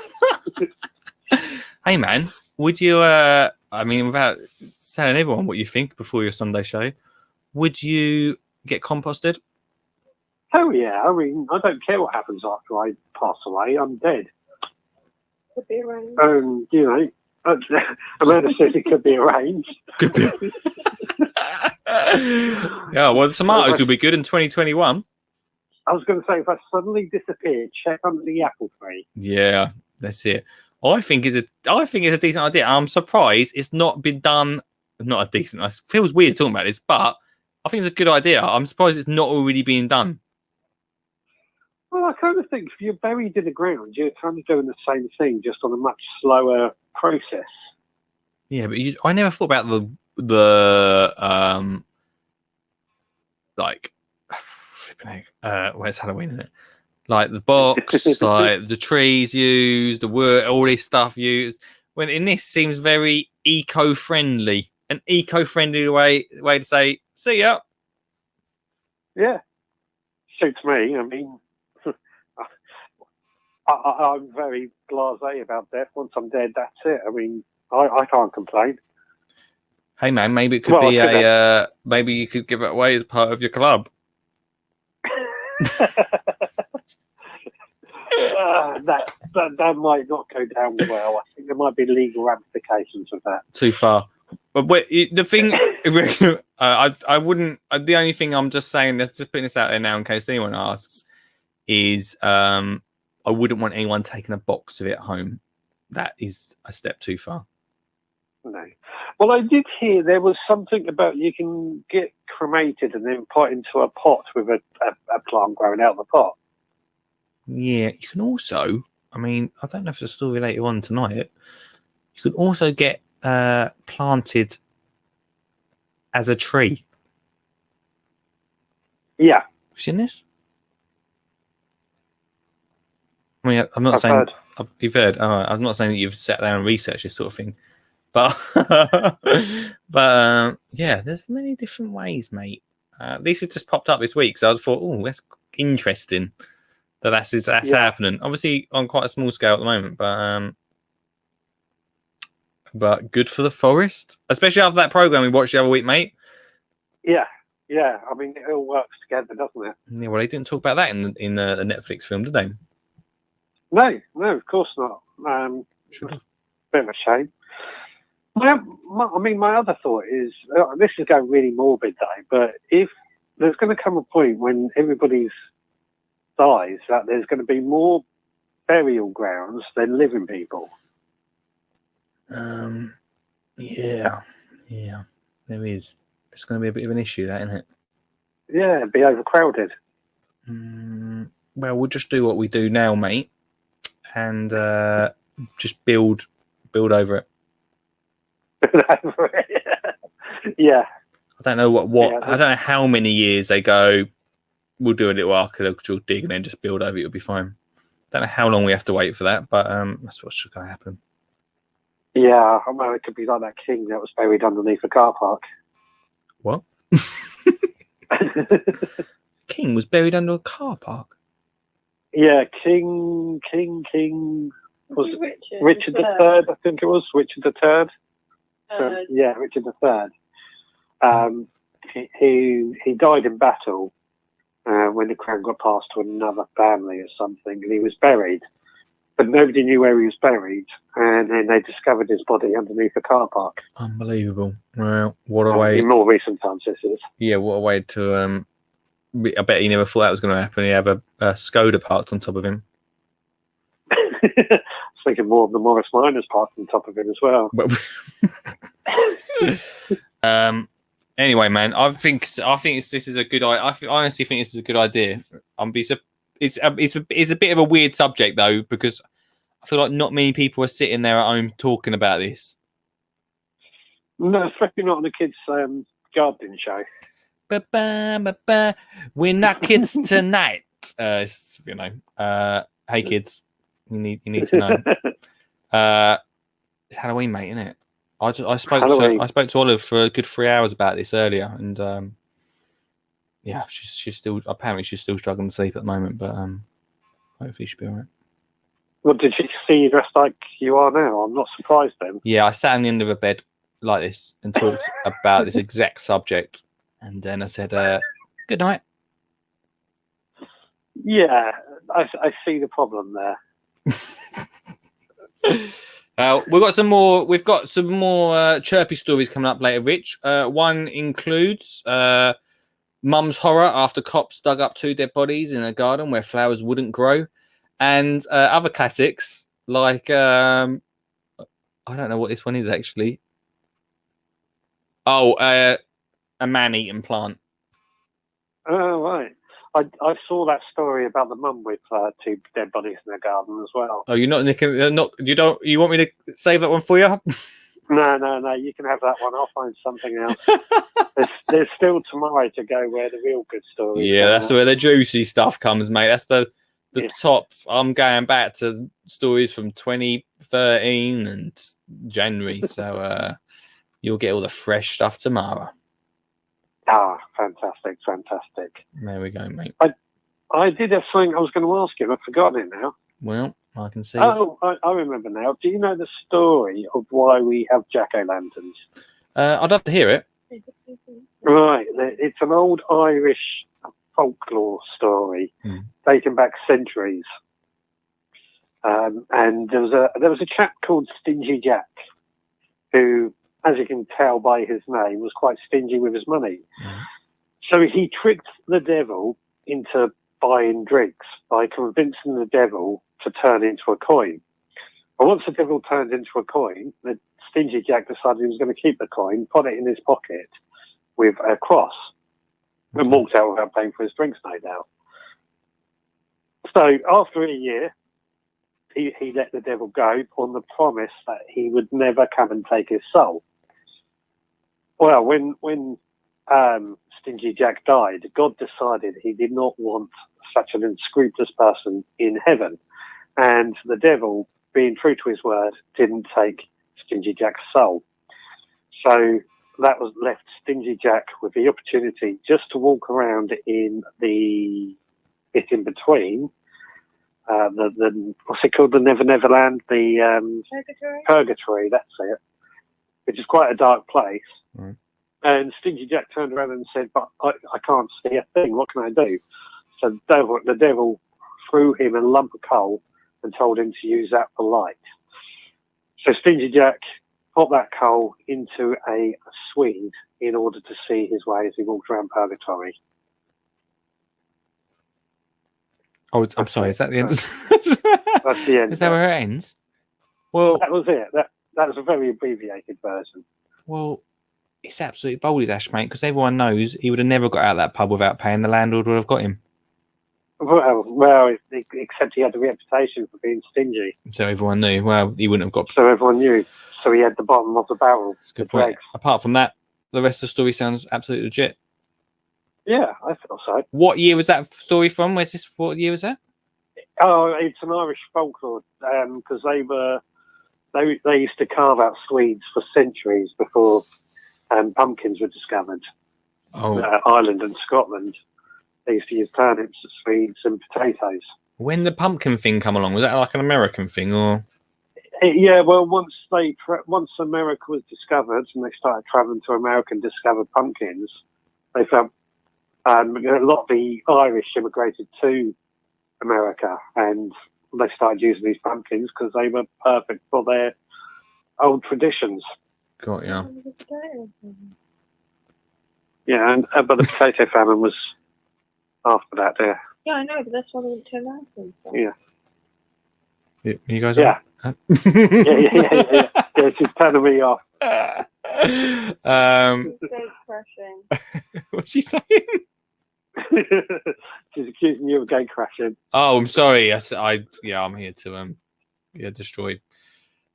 Hey, man, would you? I mean, without telling everyone what you think before your Sunday show, would you get composted? Oh yeah, I mean, I don't care what happens after I pass away. I'm dead. Could be arranged. You know, Amanda says it could be arranged. Could be. Yeah, well, the tomatoes will be good in 2021. I was going to say, if I suddenly disappeared, check under the apple tree. Yeah, that's it. I think it's a decent idea. I'm surprised it's not been done. Not a decent. It feels weird talking about this, but I think it's a good idea. I'm surprised it's not already being done. Well, I kind of think if you're buried in the ground, you're kind of doing the same thing, just on a much slower process. Yeah, but I never thought about the like well, it's Halloween, isn't it? Like the box, like the trees used, the wood, all this stuff used. When in this seems very eco-friendly, an eco-friendly way to say see ya. Yeah, suits me. I mean, I'm very blasé about death. Once I'm dead, that's it. I mean, I can't complain. Hey man, maybe it could be a maybe you could give it away as part of your club. That might not go down well. I think there might be legal ramifications of that. Too far. But the thing, I wouldn't. The only thing I'm just saying, let's just putting this out there now in case anyone asks, is I wouldn't want anyone taking a box of it home. That is a step too far. No. Well, I did hear there was something about you can get cremated and then put into a pot with a plant growing out of the pot. Yeah, you can also, I mean, I don't know if it's a story later on tonight. You can also get planted as a tree. Yeah, Have you seen this? I mean, I'm not I've saying heard. you've heard. I'm not saying that you've sat down and researched this sort of thing, but yeah, there's many different ways, mate. This has just popped up this week, so I thought, oh, that's interesting that's Yeah. happening. Obviously, on quite a small scale at the moment, but good for the forest, especially after that program we watched the other week, mate. Yeah. I mean, it all works together, doesn't it? Yeah, well, they didn't talk about that in the Netflix film, did they? No, of course not. Should have. Bit of a shame. I mean, my other thought is, this is going really morbid, though, but if there's going to come a point when everybody's dies, that there's going to be more burial grounds than living people. Yeah, there is. It's going to be a bit of an issue, that, isn't it? Yeah, it'd be overcrowded. Well, we'll just do what we do now, mate, and just build over it. Yeah. I don't know what Yeah, I don't know how many years they go. We'll do a little archaeological dig and then just build over it. It'll be fine. Don't know how long we have to wait for that, but that's what's going to happen. Yeah, well, it could be like that king that was buried underneath a car park. What? King was buried under a car park. Yeah, King was Richard III, I think it was Richard III. Yeah, Richard III. He died in battle when the crown got passed to another family or something, and he was buried, but nobody knew where he was buried, and then they discovered his body underneath a car park. Unbelievable. Well, what a way. In more recent times, this is. Yeah, what a way to. I bet he never thought that was going to happen. He had a Skoda parked on top of him. I was thinking more of the Morris Miners parked on top of him as well. Anyway, man, I think this is a good. I honestly think this is a good idea. It's a bit of a weird subject though, because I feel like not many people are sitting there at home talking about this. No, especially not on the kids' gardening show. We're not kids tonight. Hey kids, you need to know. It's Halloween, mate, isn't it? I spoke to Olive for a good 3 hours about this earlier, and yeah, she's still struggling to sleep at the moment, but hopefully she'll be all right. Well, did she see you dressed like you are now? I'm not surprised then. Yeah, I sat on the end of a bed like this and talked about this exact subject, and then I said, "Good night." Yeah, I see the problem there. We've got some more chirpy stories coming up later, Rich. One includes mum's horror after cops dug up 2 dead bodies in a garden where flowers wouldn't grow, and other classics like I don't know what this one is actually. Oh, a man-eating plant. Oh, right. I saw that story about the mum with 2 dead bodies in her garden as well. Oh, you're not you want me to save that one for you? No, you can have that one. I'll find something else. There's still tomorrow to go where the real good stories. Yeah, that's where the juicy stuff comes, mate. That's the top. I'm going back to stories from 2013 and January, so you'll get all the fresh stuff tomorrow. Ah, fantastic. There we go, mate. I did have something I was going to ask you. I've forgotten it now. Well, I can see. Oh, I remember now. Do you know the story of why we have jack-o'-lanterns? I'd love to hear it. Right. It's an old Irish folklore story dating back centuries. And there was a chap called Stingy Jack who, as you can tell by his name, was quite stingy with his money. So he tricked the devil into buying drinks by convincing the devil to turn into a coin. And once the devil turned into a coin, the Stingy Jack decided he was going to keep the coin, put it in his pocket with a cross, and walked out without paying for his drinks, no doubt. So after a year, he let the devil go on the promise that he would never come and take his soul. Well, when Stingy Jack died, God decided he did not want such an unscrupulous person in heaven. And the devil, being true to his word, didn't take Stingy Jack's soul. So that was left Stingy Jack with the opportunity just to walk around in the bit in between, the what's it called, the Never Never Land, the Purgatory, that's it, which is quite a dark place. Right. And Stingy Jack turned around and said, but I can't see a thing, what can I do? So the devil threw him a lump of coal and told him to use that for light. So Stingy Jack put that coal into a swede in order to see his way as he walked around Purgatory. Oh, I'm sorry. Is that the end? That's the end. Is that where it ends? Well, that was it. That was a very abbreviated version. Well, it's absolutely baldy dash, mate, because everyone knows he would have never got out of that pub without paying. The landlord would have got him. Well, except he had the reputation for being stingy. So everyone knew. Well, he wouldn't have got. So everyone knew. So he had the bottom of the barrel. That's a good point. Apart from that, the rest of the story sounds absolutely legit. Yeah, I feel so. What year was that story from? Where's this? What year was that? Oh, it's an Irish folklore because they used to carve out Swedes for centuries before pumpkins were discovered. Oh, Ireland and Scotland. They used to use turnips, Swedes, and potatoes. When the pumpkin thing come along, was that like an American thing, or? Yeah, well, once America was discovered and they started traveling to America and discovered pumpkins, they found a lot of the Irish immigrated to America and they started using these pumpkins because they were perfect for their old traditions. Got ya. Yeah, but the potato famine was after that, yeah. Yeah, I know, but that's why they went to America. So. Yeah. You guys yeah. Yeah, she's turning me off. Gate crashing. What's she saying? She's accusing you of gate crashing. Oh, I'm sorry. I'm here to destroy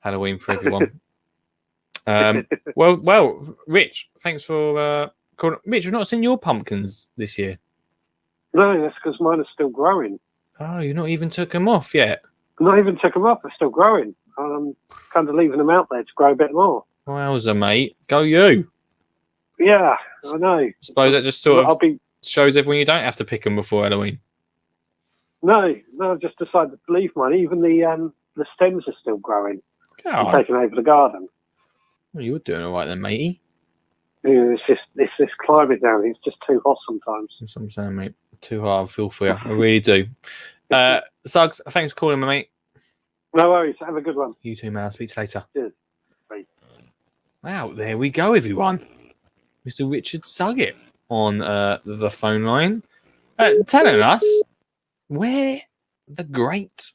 Halloween for everyone. Well, Rich, thanks for calling. Rich, we've not seen your pumpkins this year. No, that's because mine are still growing. Oh, you've not even took them off yet. Not even took them up. They're still growing. I'm kind of leaving them out there to grow a bit more. Wowza, mate. Go you. Yeah, I know. Suppose that just sort of shows everyone you don't have to pick them before Halloween. No, I've just decided to leave mine. Even the stems are still growing. I'm taking over the garden. Well, you're doing all right then, matey. Yeah, it's this climate down here. It's just too hot sometimes. That's what I'm saying, mate. Too hard. I feel for you. I really do. Suggs, thanks for calling me, mate. No worries. Have a good one. You too, man. I'll speak to you later. Cheers. Bye. Wow, there we go, everyone. Mr. Richard Suggett on the phone line, telling us where the great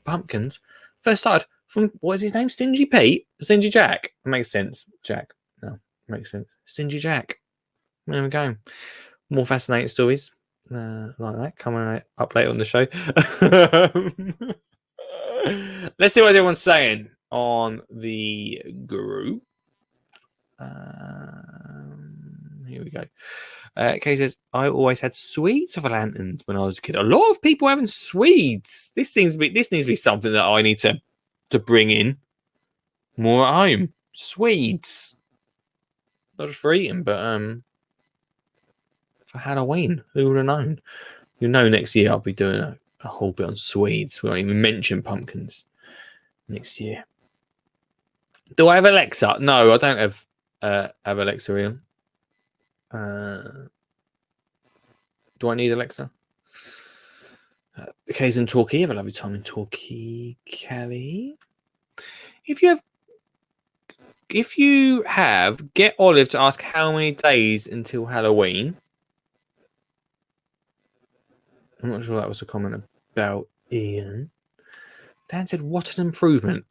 pumpkins first started from. What is his name? Stingy Pete? Stingy Jack? It makes sense. Jack. No, makes sense. Stingy Jack. There we go. More fascinating stories like that coming up later on the show. Let's see what everyone's saying on the group. Here we go. Kay says, I always had Swedes for lanterns when I was a kid. A lot of people having Swedes. This needs to be something that I need to bring in more at home. Swedes. Not just for eating, but for Halloween. Who would have known? You know, next year I'll be doing a whole bit on Swedes. We won't even mention pumpkins next year. Do I have Alexa? No, I don't have Alexa, Ian. Do I need Alexa? Kay's in Torquay. Have a lovely time in Torquay, Kelly. If you have, get Olive to ask how many days until Halloween. I'm not sure that was a comment about Ian. Dan said, what an improvement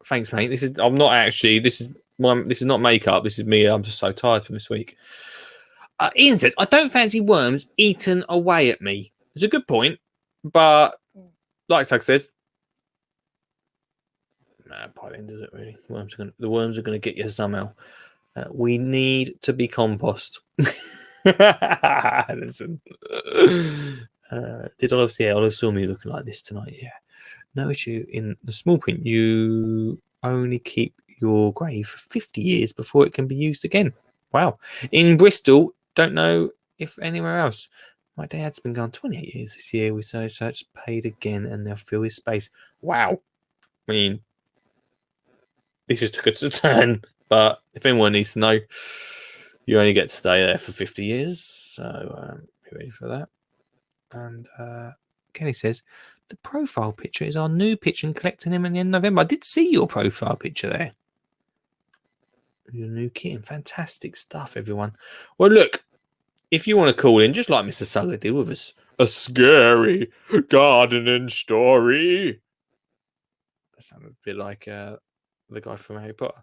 Thanks, mate. This is not makeup. This is me. I'm just so tired from this week. Ian says, I don't fancy worms eaten away at me. It's a good point, but like Sug says, probably does it really? The worms are going to get you somehow. We need to be compost. Listen. Did Olive see? Olive saw me looking like this tonight. Yeah, no issue. In the small print, you only keep your grave for 50 years before it can be used again. Wow. In Bristol, don't know if anywhere else. My dad's been gone 28 years this year. We search paid again, and they'll fill his space. Wow. I mean, this just took us a turn. But if anyone needs to know, you only get to stay there for 50 years. So be ready for that. And Kenny says, the profile picture is our new picture and collecting him in the end of November. I did see your profile picture there. Your new kitten. Fantastic stuff, everyone. Well, look, if you want to call in, just like Mr. Suller did with us, a scary gardening story. That sounded a bit like the guy from Harry Potter.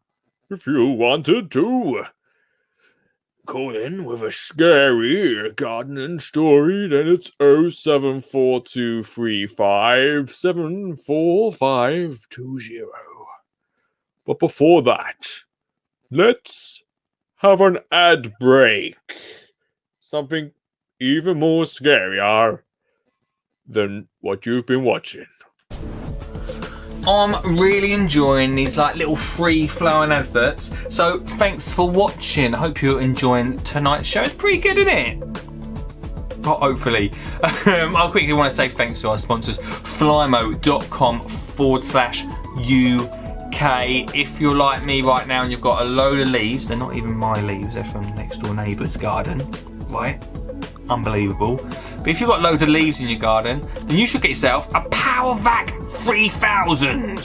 If you wanted to call in with a scary gardening story, then it's 07423574520. But before that, let's have an ad break. Something even more scarier than what you've been watching. I'm really enjoying these like little free-flowing adverts. So thanks for watching. I hope you're enjoying tonight's show. It's pretty good, isn't it? Well, hopefully. I quickly want to say thanks to our sponsors, flymo.com/UK. If you're like me right now and you've got a load of leaves, they're not even my leaves, they're from next door neighbour's garden, right? Unbelievable. But if you've got loads of leaves in your garden, then you should get yourself a Power Vac 3000.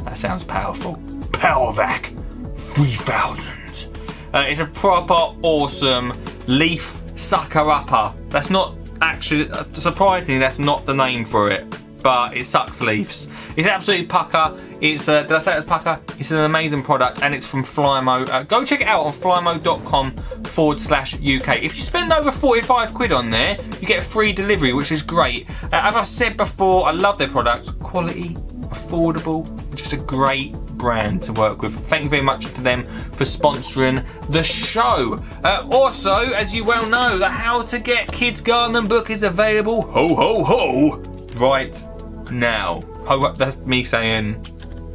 That sounds powerful. Power Vac 3000. It's a proper awesome leaf sucker upper. That's not actually, surprisingly, that's not the name for it, but it sucks leaves. It's absolutely pucker. It's did I say it was pucker? It's an amazing product, and it's from Flymo. Go check it out on flymo.com/UK. If you spend over 45 quid on there, you get free delivery, which is great. As I've said before, I love their products. Quality, affordable, just a great brand to work with. Thank you very much to them for sponsoring the show. Also, as you well know, the How to Get Kids Gardening book is available, ho ho ho, right now. Ho, that's me saying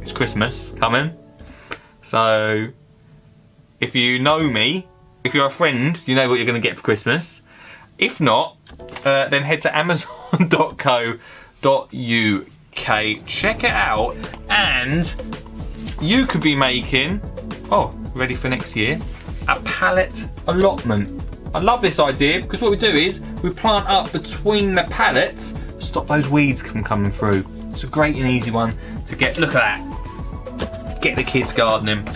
it's Christmas coming. So if you know me, if you're a friend, you know what you're going to get for Christmas. If not, then head to amazon.co.uk, check it out, and you could be making, ready for next year, a pallet allotment. I love this idea because what we do is we plant up between the pallets, stop those weeds from coming through. It's a great and easy one to get. Look at that. Get the kids gardening.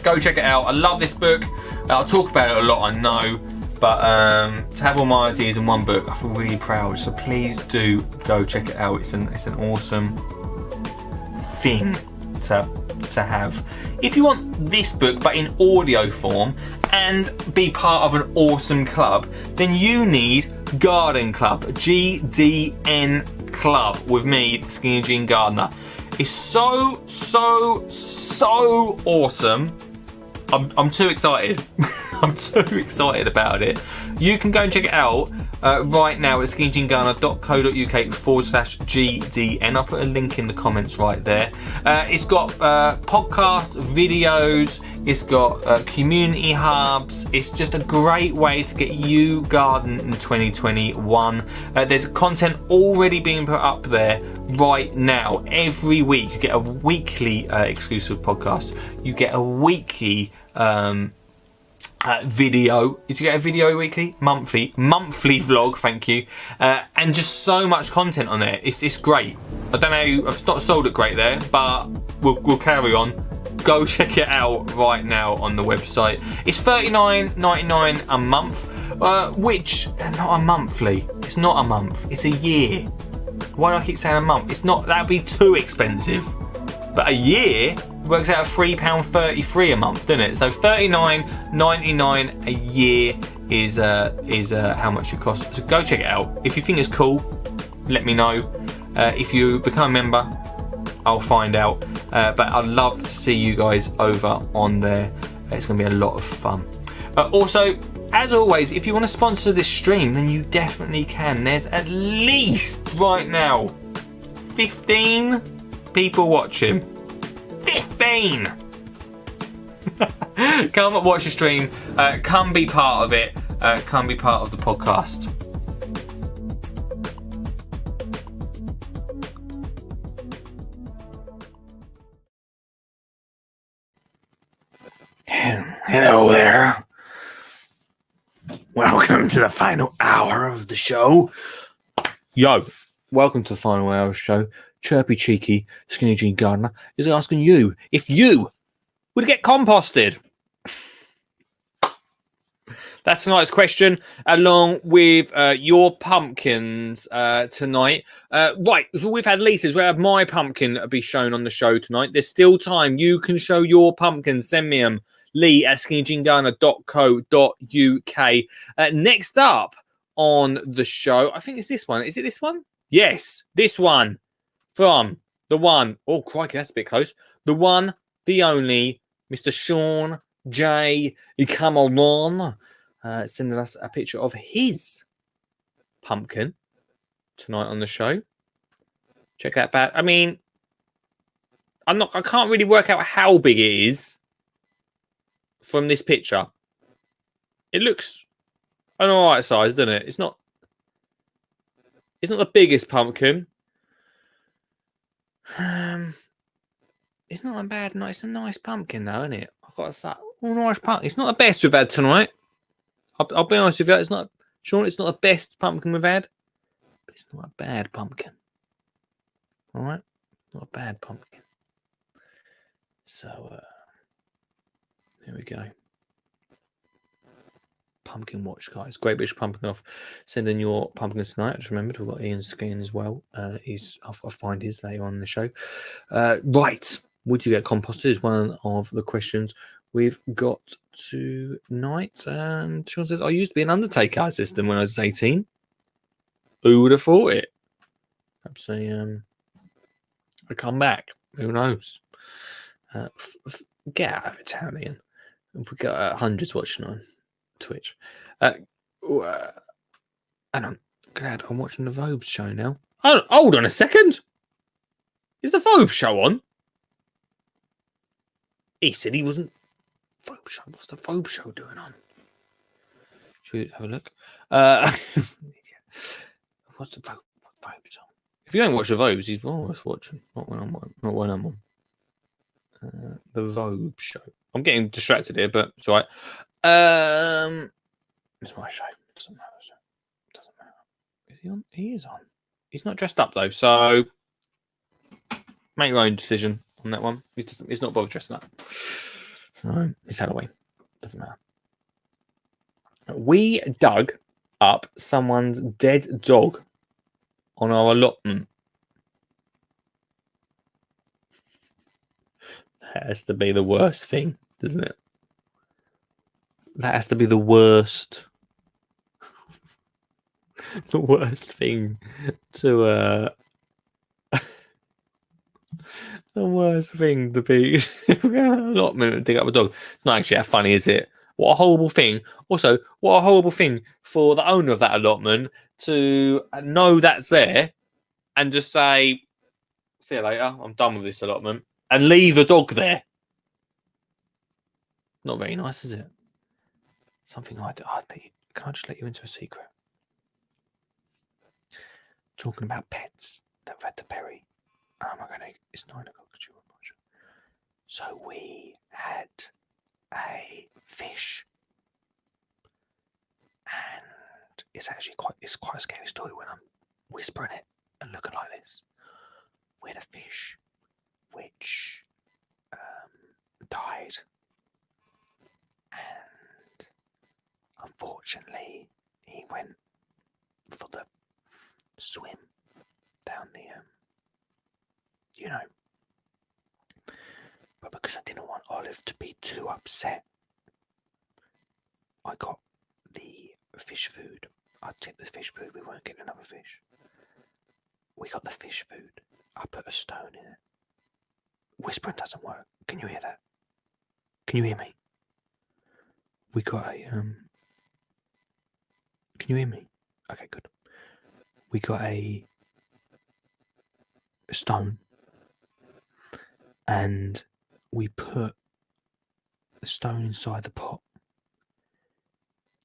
Go check it out. I love this book. I'll talk about it a lot, I know, but to have all my ideas in one book, I feel really proud. So please do go check it out. It's an awesome thing to have. If you want this book but in audio form and be part of an awesome club, then you need Garden Club, GDN Club, with me, Skinny Jean Gardener. It's so awesome. I'm too excited. I'm so excited about it. You can go and check it out right now at skinnyjeangardener.co.uk/GDN. I'll put a link in the comments right there. It's got podcasts, videos, it's got community hubs. It's just a great way to get you garden in 2021. There's content already being put up there right now. Every week you get a weekly exclusive podcast. You get a weekly video. Did you get a video weekly? Monthly vlog, thank you. And just so much content on there. It's great. I don't know, I've not sold it great there, but we'll carry on. Go check it out right now on the website. It's $39.99 a month, which, not a monthly. It's not a month, it's a year. Why do I keep saying a month? It's not, that'd be too expensive. But a year works out at £3.33 a month, doesn't it? So $39.99 a year is how much it costs. So go check it out. If you think it's cool, let me know. If you become a member, I'll find out. But I'd love to see you guys over on there. It's going to be a lot of fun. Also, as always, if you want to sponsor this stream, then you definitely can. There's at least right now 15 people watching. 15! Come watch the stream. Come be part of it. Come be part of the podcast. Hello there. Welcome to the final hour of the show. Yo, welcome to the final hour of the show. Chirpy Cheeky Skinny Jean Gardener is asking you if you would get composted. That's tonight's question, along with your pumpkins tonight. Right, so we've had Lisa's. We have my pumpkin be shown on the show tonight. There's still time. You can show your pumpkins. Send me them. lee@skinnyjeangardener.co.uk. Next up on the show, I think it's this one. Is it this one? Yes, this one from the one. Oh, crikey, that's a bit close. The one, the only, Mr. Sean J. Cameron, sending us a picture of his pumpkin tonight on the show. Check that back. I mean, I can't really work out how big it is from this picture. It looks an alright size, doesn't it? It's not the biggest pumpkin. It's not a bad. No, it's a nice pumpkin, though, isn't it? I've got to say, nice pumpkin. It's not the best we've had tonight. I'll be honest with you. It's not, Sean. It's not the best pumpkin we've had, but it's not a bad pumpkin. All right, not a bad pumpkin. So there we go. Pumpkin watch, guys. Great British Pumpkin Off. Send in your pumpkins tonight. I just remembered we've got Ian's screen as well. I'll find his later on in the show. Right. Would you get composted is one of the questions we've got tonight. And Sean says, I used to be an Undertaker assistant when I was 18. Who would have thought it? Perhaps a comeback. Who knows? Get out of Italian. We've got hundreds watching on Twitch. And I'm glad I'm watching the Vobes show now. Oh, hold on a second. Is the Vobes show on? He said he wasn't. Vobes show. What's the Vobes show doing on? Should we have a look? What's the Vobes on? If you ain't watched the Vobes, he's always watching. Not when I'm on. The Vobes show. I'm getting distracted here, but it's all right. It's my show. Doesn't matter. Is he on? He is on. He's not dressed up though, so make your own decision on that one. He's not bothered dressing up. So it's Halloween. Doesn't matter. We dug up someone's dead dog on our allotment. That has to be the worst thing, doesn't it? That has to be the worst. The worst thing to the worst thing to be allotment and dig up a dog. It's not actually that funny, is it? What a horrible thing. Also, what a horrible thing for the owner of that allotment to know that's there and just say, see you later, I'm done with this allotment, and leave the dog there. Not very nice, is it? Something I do. Can I just let you into a secret? Talking about pets that we've had to bury. It's 9 o'clock. So we had a fish, and it's actually quite a scary story when I'm whispering it and looking like this. We had a fish which died, and unfortunately he went for the swim down the But because I didn't want Olive to be too upset, I got the fish food. I tipped the fish food. We weren't getting another fish. We got the fish food. I put a stone in it. Whispering doesn't work. Can you hear that? Can you hear me? We got a Can you hear me? Okay, good. We got a stone, and we put the stone inside the pot.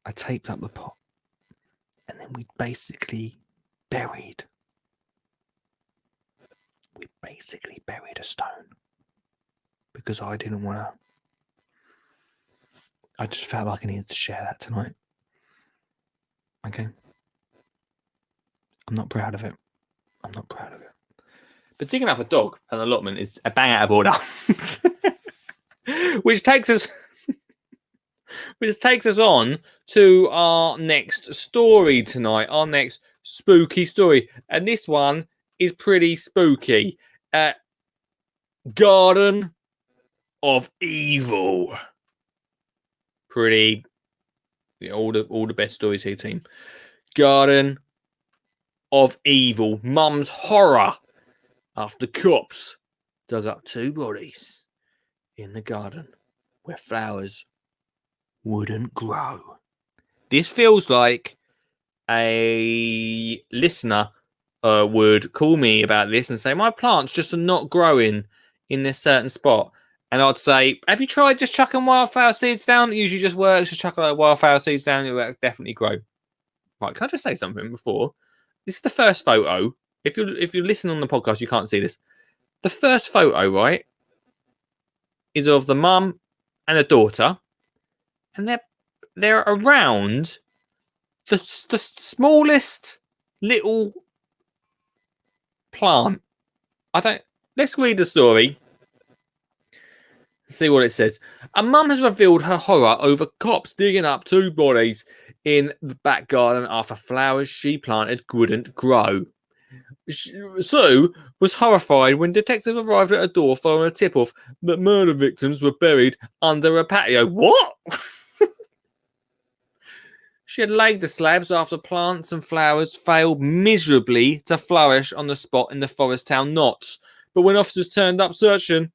I taped up the pot, and then we basically buried a stone because I didn't want to. I just felt like I needed to share that tonight. Okay. I'm not proud of it. But digging up a dog an allotment is a bang out of order. which takes us on to our next story tonight, our next spooky story. And this one is pretty spooky. Garden of Evil. Pretty, all the best stories here, team. Garden of Evil. Mum's horror after cops dug up 2 bodies in the garden where flowers wouldn't grow. This feels like a listener would call me about this and say, my plants just are not growing in this certain spot. And I'd say, have you tried just chucking wildflower seeds down? It usually just works. Just chuck wildflower seeds down, it will definitely grow. Right, can I just say something before? This is the first photo. If you're listening on the podcast, you can't see this. The first photo, right, is of the mum and the daughter, and they're around the smallest little plant. Let's read the story. See what it says. A mum has revealed her horror over cops digging up 2 bodies in the back garden after flowers she planted wouldn't grow. Sue was horrified when detectives arrived at her door following a tip-off that murder victims were buried under a patio. What? She had laid the slabs after plants and flowers failed miserably to flourish on the spot in the forest town Knots. But when officers turned up searching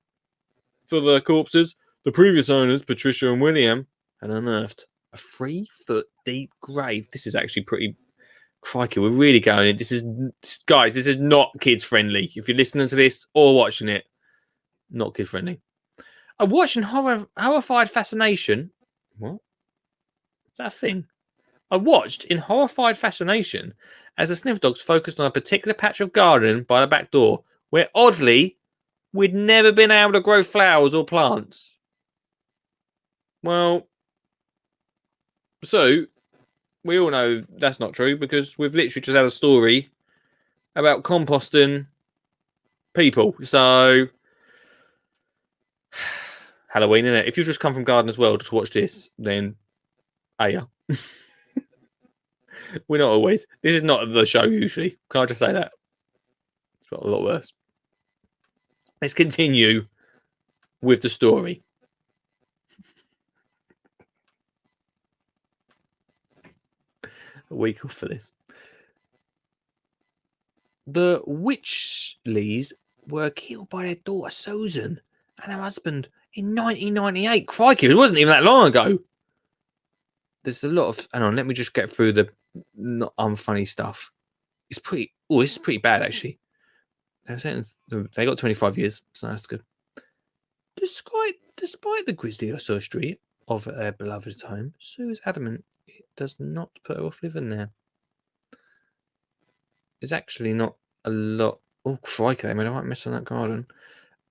for the corpses, the previous owners, Patricia and William, had unearthed a 3-foot deep grave. This is actually pretty... Crikey, we're really going in. This is not kids friendly. If you're listening to this or watching it, not kid friendly. I watched in horrified fascination. What? Is that a thing? I watched in horrified fascination as the sniff dogs focused on a particular patch of garden by the back door, where oddly we'd never been able to grow flowers or plants. Well, so we all know that's not true because we've literally just had a story about composting people. So, Halloween, innit? If you just come from Gardener's World to watch this, then, yeah. We're not always. This is not the show usually. Can I just say that? It's got a lot worse. Let's continue with the story. A week off for this. The Witchleys were killed by their daughter Susan and her husband in 1998. Crikey, it wasn't even that long ago. There's a lot of... Hang on, let me just get through the not unfunny stuff. It's pretty... Oh, this is pretty bad, actually. They got 25 years, so that's good. Despite the grisly history of their beloved home, Sue is adamant it does not put her off living there. There's actually not a lot... Oh, crikey, they made a right mess on that garden.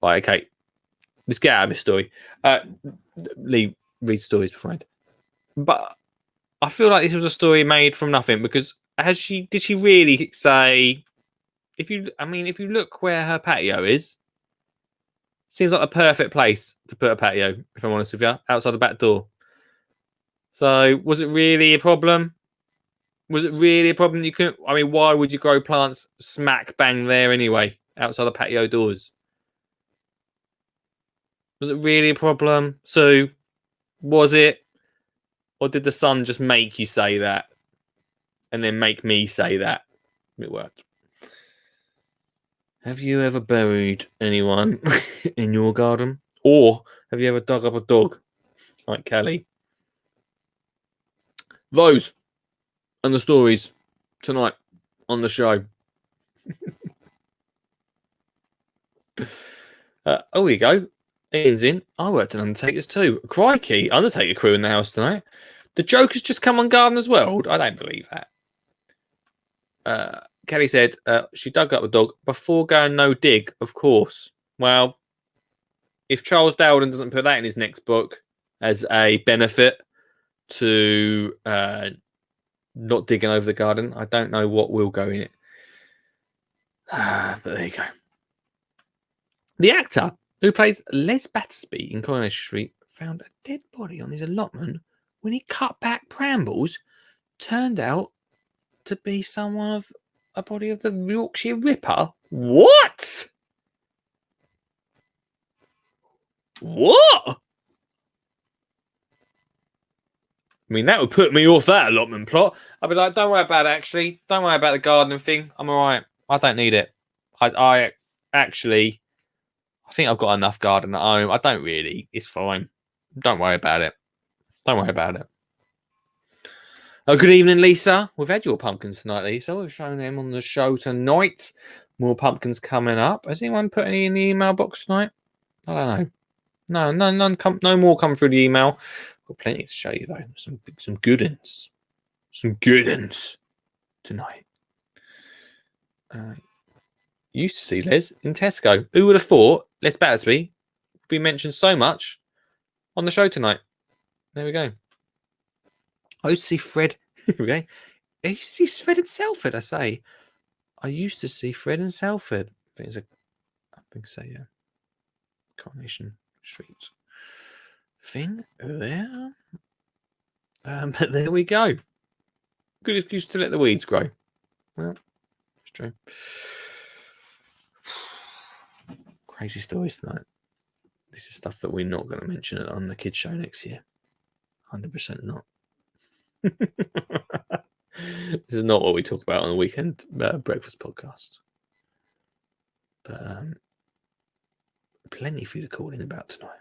Right, okay. Let's get out of this story. Lee, read stories beforehand. But I feel like this was a story made from nothing because did she really say... If you look where her patio is, seems like a perfect place to put a patio, if I'm honest with you, outside the back door. So, was it really a problem? Was it really a problem you couldn't... I mean, why would you grow plants smack bang there anyway, outside the patio doors? Was it really a problem? Sue, was it? Or did the sun just make you say that? And then make me say that? It worked. Have you ever buried anyone in your garden? Or have you ever dug up a dog like Kelly? Those and the stories tonight on the show. Oh, we go. Ian's in. I worked in Undertakers too. Crikey, Undertaker crew in the house tonight. The Joker's just come on Gardener's World. I don't believe that. Kelly said she dug up the dog before going no dig, of course. Well, if Charles Dowden doesn't put that in his next book as a benefit to not digging over the garden, I don't know what will go in it. But there you go. The actor who plays Les Battersby in Coronation Street found a dead body on his allotment when he cut back brambles. Turned out to be someone of a body of the Yorkshire Ripper. What? What? I mean, that would put me off that allotment plot. I'd be like, don't worry about it, actually. Don't worry about the gardening thing. I'm all right. I don't need it. I actually, I think I've got enough garden at home. I don't really. It's fine. Don't worry about it. Don't worry about it. Oh, good evening, Lisa. We've had your pumpkins tonight, Lisa. We've shown them on the show tonight. More pumpkins coming up. Has anyone put any in the email box tonight? I don't know. No more come through the email. Got plenty to show you though. Some good uns. Some good uns tonight. Used to see Les in Tesco. Who would have thought Les Battersby would be mentioned so much on the show tonight? There we go. I used to see Fred. Here we go. I used to see Fred in Salford, I say. I used to see Fred in Salford. I think so, yeah. Coronation Street thing there. But there we go. Good excuse to let the weeds grow. Well, it's true. Crazy stories tonight. This is stuff that we're not going to mention on the kids' show next year. 100% not. This is not what we talk about on the weekend breakfast podcast. But plenty for you to call in about tonight.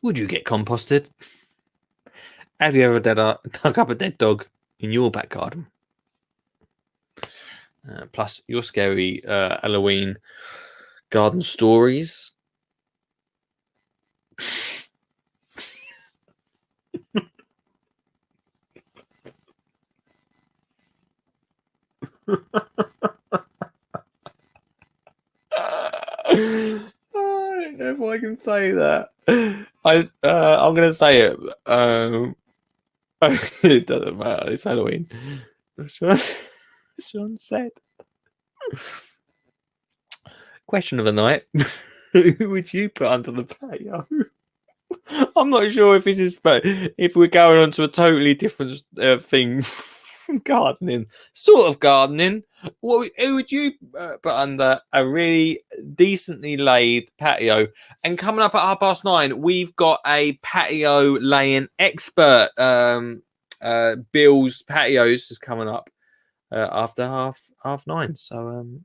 Would you get composted? Have you ever dug up a dead dog in your back garden? Plus your scary Halloween garden stories. I don't know if I can say that. I'm gonna say it. It doesn't matter. It's Halloween. Sean said. Question of the night: who would you put under the patio? I'm not sure if this is, but if we're going on to a totally different thing from gardening, sort of gardening, who would you put under a really decently laid patio? And coming up at 9:30, we've got a patio laying expert. Bill's Patios is coming up after half 9. So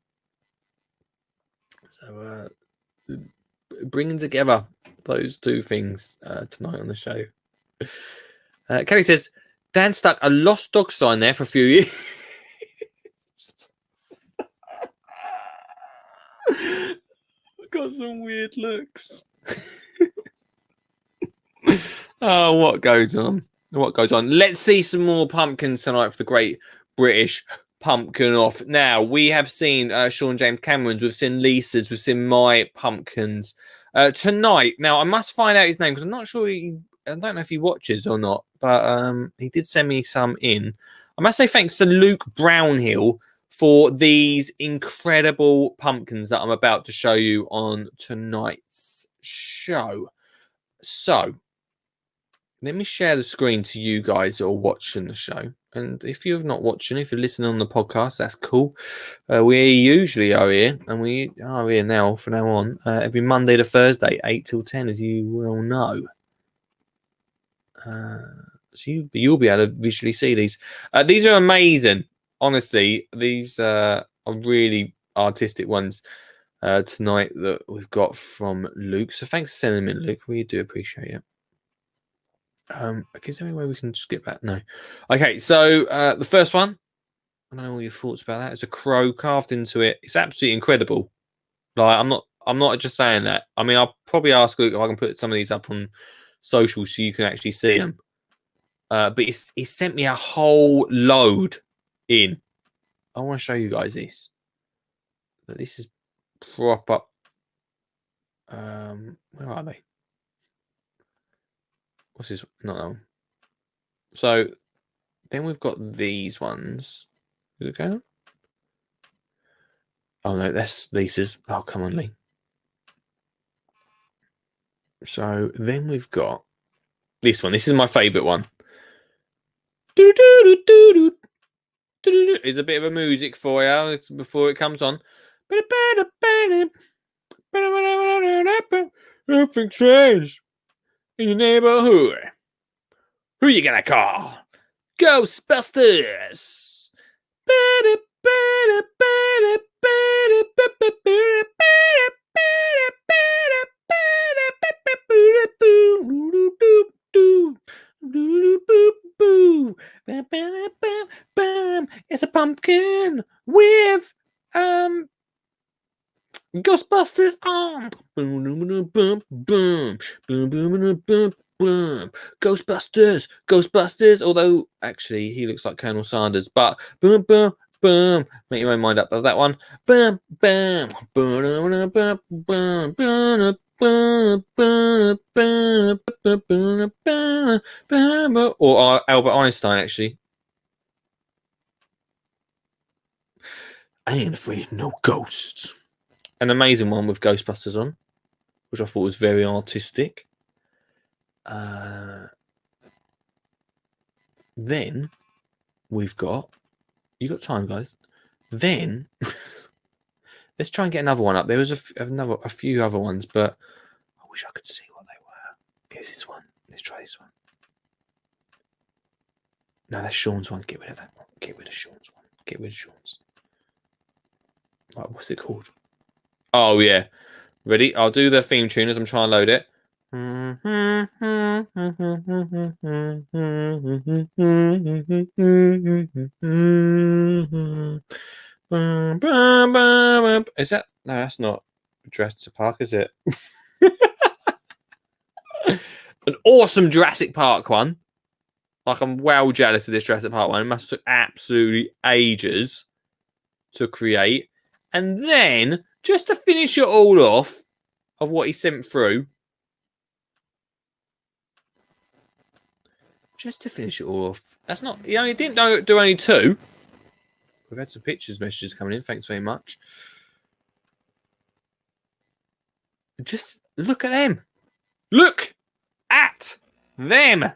bringing together those two things tonight on the show. Kelly says Dan stuck a lost dog sign there for a few years. Got some weird looks. Oh, what goes on? What goes on? Let's see some more pumpkins tonight for the Great British Pumpkin Off. Now, we have seen Sean James Cameron's, we've seen Lisa's, we've seen my pumpkins. Tonight, now I must find out his name because I'm not sure I don't know if he watches or not, but he did send me some in. I must say thanks to Luke Brownhill for these incredible pumpkins that I'm about to show you on tonight's show. So, let me share the screen to you guys that are watching the show. And if you're not watching, if you're listening on the podcast, that's cool. We usually are here, and we are here now from now on, every Monday to Thursday, 8 till 10, as you will know. So you'll be able to visually see these. These are amazing. Honestly, these are really artistic ones tonight that we've got from Luke. So thanks for sending them in, Luke. We do appreciate it. Is there any way we can skip that? No. Okay, so the first one, I don't know what your thoughts about that. It's a crow carved into it. It's absolutely incredible. Like I'm not just saying that. I mean, I'll probably ask Luke if I can put some of these up on social so you can actually see them. But he sent me a whole load in. I want to show you guys this. But this is proper. Where are they? What's this? Not that one. So then we've got these ones. Is it going? Oh no, that's Lisa's. Oh, come on, Lee. So then we've got this one. This is my favourite one. It's a bit of a music for you before it comes on. Nothing changed in your neighborhood. Who you gonna call? Ghostbusters. It's a pumpkin with Ghostbusters on. Ghostbusters. Although actually he looks like Colonel Sanders, but boom, boom, boom. Make your own mind up of that one. Boom, boom, or Albert Einstein actually. I ain't afraid of no ghosts. An amazing one with Ghostbusters on, which I thought was very artistic. Then we've got. You got time, guys? Then let's try and get another one up. There was a few other ones, but I wish I could see what they were. Here's this one. Let's try this one. No, that's Sean's one. Get rid of that one. Get rid of Sean's one. Get rid of Sean's. Right, what's it called? Oh yeah. Ready? I'll do the theme tune as I'm trying to load it. Is that? No, that's not Jurassic Park, is it? An awesome Jurassic Park one. Like, I'm well jealous of this Jurassic Park one. It must have took absolutely ages to create. And then, just to finish it all off, of what he sent through. Just to finish it all off. That's not... He only didn't do only two. We've had some messages coming in. Thanks very much. Just look at them. Look at them.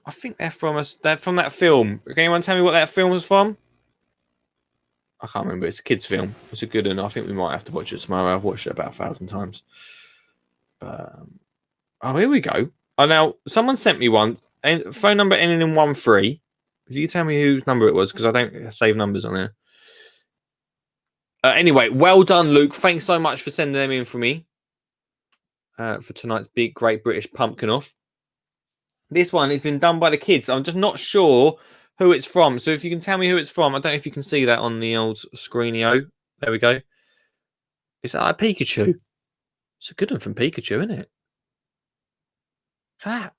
I think they're from us. They're from that film. Can anyone tell me what that film was from? I can't remember. It's a kids' film. It's a good one. I think we might have to watch it tomorrow. I've watched it about 1,000 times. Oh, here we go. Oh, now someone sent me one. Phone number ending in 13. If you tell me whose number it was, because I don't save numbers on there. Anyway, well done, Luke. Thanks so much for sending them in for me. For tonight's big, great British pumpkin off. This one has been done by the kids. I'm just not sure who it's from. So if you can tell me who it's from, I don't know if you can see that on the old screenio. There we go. Is that like Pikachu? It's a good one from Pikachu, isn't it? Look at that.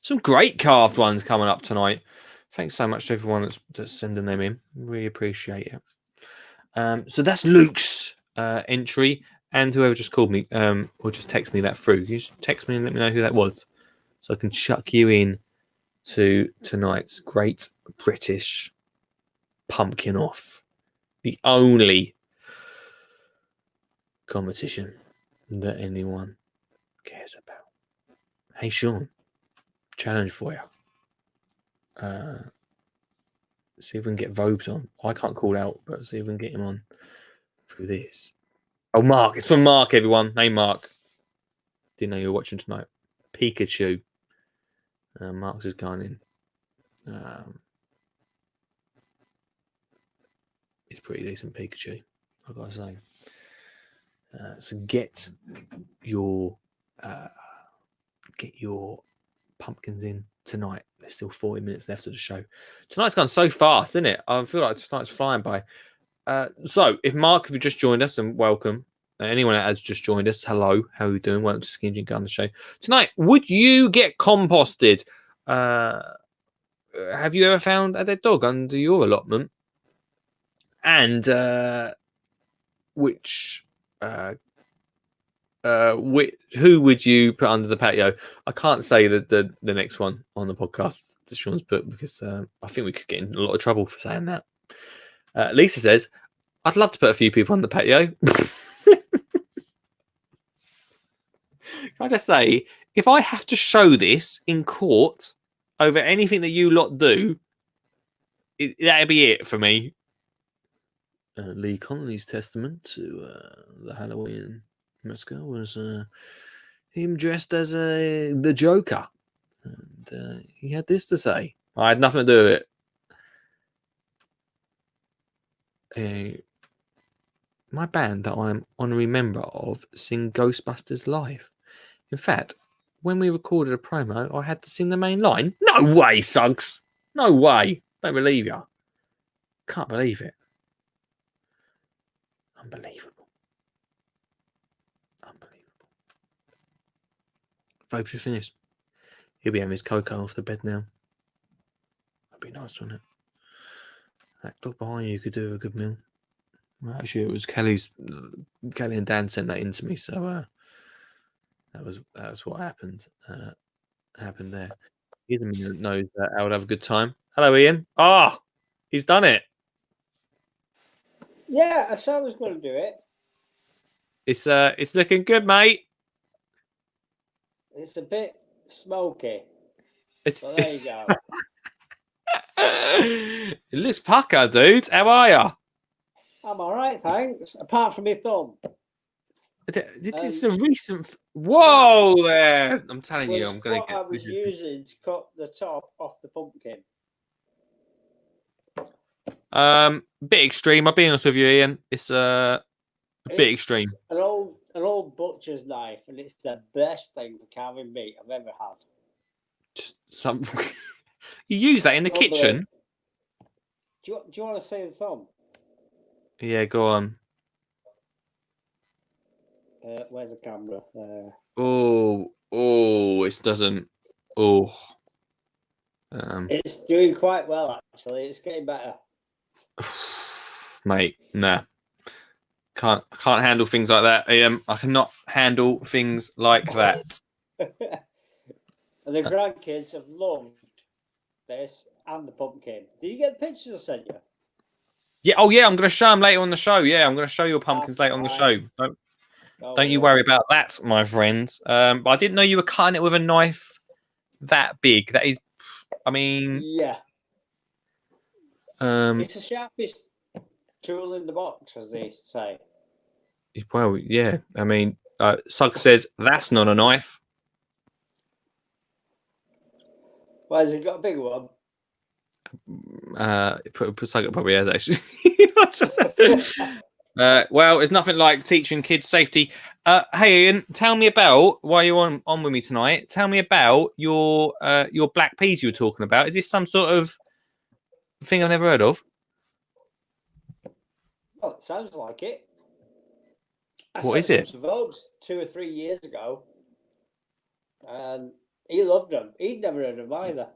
Some great carved ones coming up tonight. Thanks so much to everyone that's sending them in. Really appreciate it. So that's Luke's entry, and whoever just called me or just text me that through. You just text me and let me know who that was, so I can chuck you in to tonight's great British pumpkin off. The only competition that anyone cares about. Hey, Sean, challenge for you. See if we can get Vobes on. I can't call out, but see if we can get him on through this. Oh, Mark. It's from Mark, everyone. Hey, Mark. Didn't know you were watching tonight. Pikachu. Mark's is going in. It's pretty decent Pikachu, I've got to say. So get your pumpkins in tonight. There's still 40 minutes left of the show. Tonight's gone so fast, isn't it? I feel like tonight's flying by. So if Mark, if you just joined us, and welcome. Anyone that has just joined us, hello. How are you doing? Welcome to Skin Gin Gun, the show. Tonight, would you get composted? Have you ever found a dead dog under your allotment? And who would you put under the patio? I can't say the next one on the podcast that Sean's put because I think we could get in a lot of trouble for saying that. Lisa says, I'd love to put a few people on the patio. Can I just say, if I have to show this in court over anything that you lot do, that'd be it for me. Lee Connolly's testament to the Halloween massacre was him dressed as the Joker. And he had this to say. I had nothing to do with it. My band that I'm honorary member of sing Ghostbusters live. In fact, when we recorded a promo, I had to sing the main line. No way, Suggs. No way. Don't believe you. Can't believe it. Unbelievable. Unbelievable. Vogue should finish. He'll be having his cocoa off the bed now. That'd be nice, wouldn't it? That dog behind you could do a good meal. Well, actually, it was Kelly and Dan sent that in to me, so that's what happened. Happened there. He's a man that knows that I would have a good time. Hello, Ian. Oh, he's done it. Yeah, I said I was going to do it. It's looking good, mate. It's a bit smoky. It's Well, there you go. It looks pucker, dude. How are you? I'm all right, thanks. Apart from my thumb. It's a recent. Whoa, there! I'm telling you, I'm going to get. I was using to cut the top off the pumpkin. Bit extreme. I'll be honest with you, Ian. It's a bit extreme. An old butcher's knife, and it's the best thing for carving meat I've ever had. Just some. You use that in the kitchen. Do you want to see the thumb? Yeah, go on. Where's the camera? It doesn't. Oh. It's doing quite well, actually. It's getting better. Mate, nah. Can't handle things like that. I cannot handle things like that. And the grandkids have loved this and the pumpkin. Did you get the pictures I sent you? Yeah. Oh, yeah. I'm going to show them later on the show. Yeah, I'm going to show your pumpkins later on the show. Don't you worry about that, my friends. But I didn't know you were cutting it with a knife that big. That is, I mean, yeah. It's the sharpest tool in the box, as they say. Well, yeah. I mean, Sugg says that's not a knife. Well, has it got a bigger one? Sugg probably has actually. Well, it's nothing like teaching kids safety. Hey, Ian, tell me about while you're on with me tonight. Tell me about your black peas you were talking about. Is this some sort of thing I've never heard of? Well, it sounds like it. What is it? Some Vogues 2 or 3 years ago, and he loved them. He'd never heard of them either.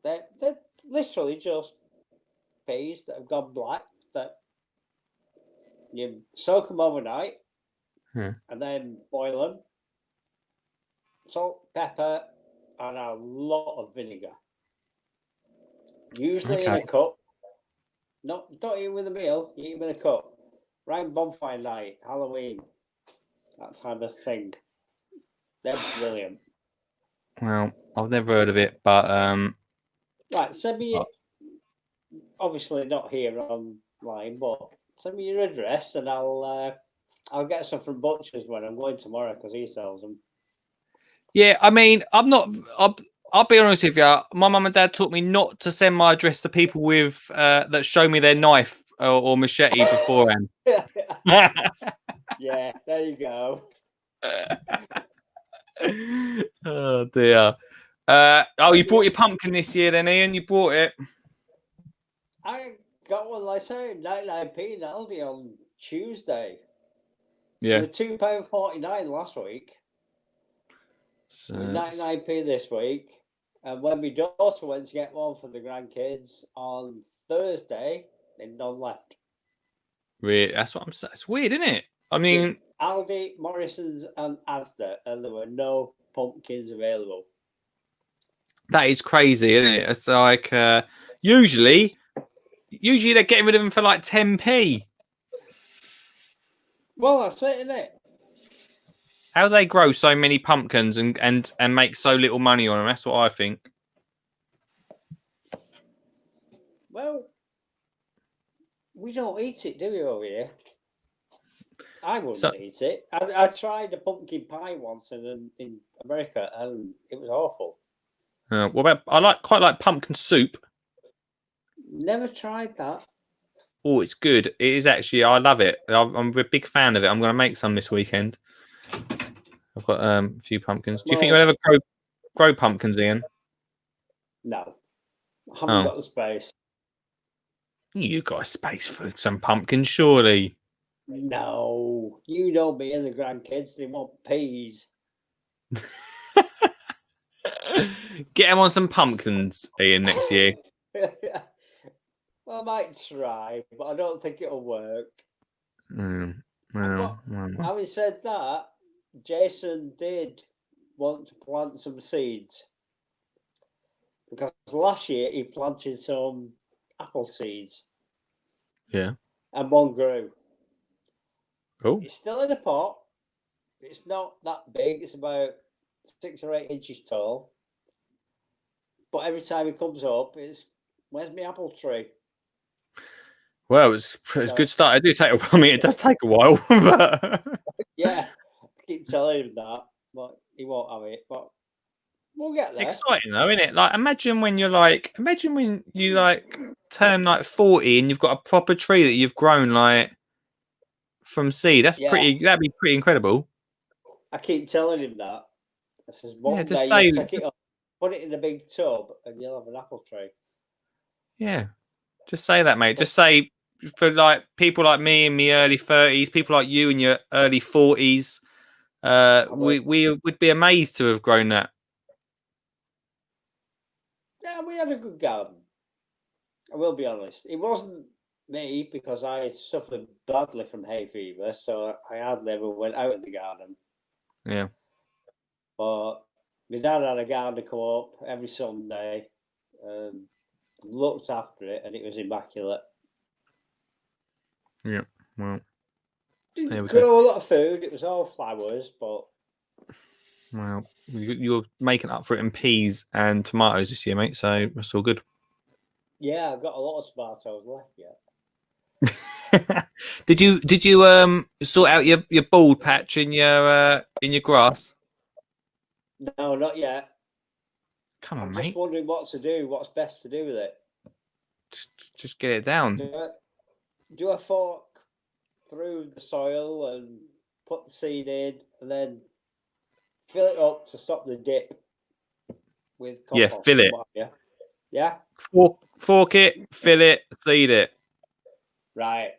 They're literally just peas that have gone black. That you soak them overnight, and then boil them. Salt, pepper, and a lot of vinegar. Usually in a cup. Don't eat it with a meal. Eat it with a cup. Round bonfire night, Halloween, that type of thing. They're brilliant. Well, I've never heard of it, but Right, send me. Obviously not here online, but send me your address and I'll get some from Butcher's when I'm going tomorrow because he sells them. yeah, I mean, I'm not. I'll be honest with you. My mum and dad taught me not to send my address to people with that show me their knife or machete beforehand. Yeah, there you go. Oh dear. You brought your pumpkin this year, then, Ian? You brought it? I got one, like I say, 99p in Aldi on Tuesday. Yeah. They were £2.49 last week. So, 99p this week. And when my daughter went to get one for the grandkids on Thursday, they'd none left. weird. That's what I'm saying. It's weird, isn't it? I mean, Aldi, Morrison's, and Asda, and there were no pumpkins available. that is crazy, isn't it? It's like usually they're getting rid of them for like 10p. Well, that's it, isn't it? How do they grow so many pumpkins and make so little money on them? That's what I think. Well, we don't eat it, do we, over here? I wouldn't eat it. I tried a pumpkin pie once in America, and it was awful. What about? I quite like pumpkin soup. Never tried that. Oh, it's good. It is actually. I love it. I'm a big fan of it. I'm going to make some this weekend. I've got a few pumpkins. Do you think you'll ever grow pumpkins, Ian? No, I haven't got the space. You got space for some pumpkins, surely. No, you know me and the grandkids. They want peas. Get them on some pumpkins, Ian, next year. Well, I might try, but I don't think it'll work. Having said that, Jason did want to plant some seeds because last year he planted some apple seeds. Yeah. And one grew. Oh. It's still in a pot. It's not that big. It's about 6 or 8 inches tall. But every time it comes up, where's my apple tree? Well, it's a good start. It does take a while. But... Yeah, I keep telling him that, but he won't have it. But we'll get there. Exciting though, isn't it? Like, imagine when you turn like 40 and you've got a proper tree that you've grown like from seed. That'd be pretty incredible. I keep telling him that. I says, one day you'll take it up, put it in a big tub, and you'll have an apple tree. Yeah, just say that, mate. Just say for like people like me in my early 30s, people like you in your early 40s, we would be amazed to have grown that. Yeah, we had a good garden. I will be honest. It wasn't me because I suffered badly from hay fever, so I hardly ever went out in the garden. Yeah. But my dad had a garden come up every Sunday, looked after it, and it was immaculate. Yeah, well, didn't grow a lot of food. It was all flowers, but well, you're making up for it in peas and tomatoes this year, mate. So that's all good. Yeah, I've got a lot of tomatoes left yet. Did you sort out your bald patch in your grass? No, not yet. Come on, I'm mate. just wondering what to do. What's best to do with it? Just get it down. Do a fork through the soil and put the seed in, and then fill it up to stop the dip with compost. Yeah, fill it. Yeah. Fork it, fill it, seed it. Right.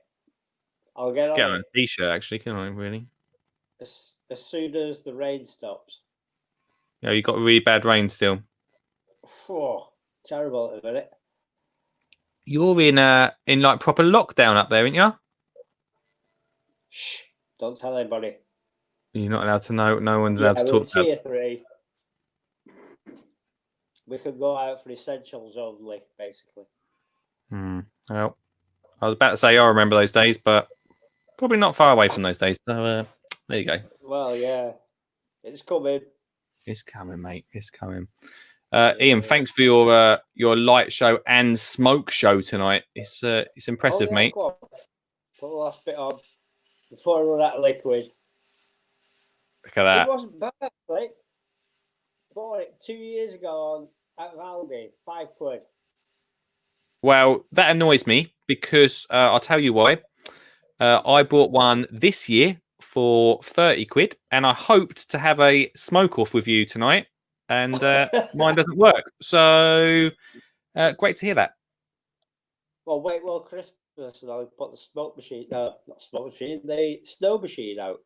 I'll get on a t-shirt, actually, can I? Really? As soon as the rain stops. Yeah, you got really bad rain still. Oh, terrible at the minute. You're in like proper lockdown up there, aren't you? Shh! Don't tell anybody. You're not allowed to know. No one's allowed to talk about. Tier 3. We could go out for essentials only, basically. Well, I was about to say I remember those days, but probably not far away from those days. So there you go. Well, yeah, it's coming. It's coming, mate. It's coming. Ian, thanks for your light show and smoke show tonight. It's impressive, mate. Go on. Put the last bit on before I run out of liquid. Look at that. It wasn't bad, actually. Bought it 2 years ago at Aldi, £5. Well, that annoys me because I'll tell you why. I bought one this year for 30 quid, and I hoped to have a smoke off with you tonight, and mine doesn't work. So great to hear that. Well, wait, Christmas, and I'll put the smoke machine, not smoke machine, the snow machine out.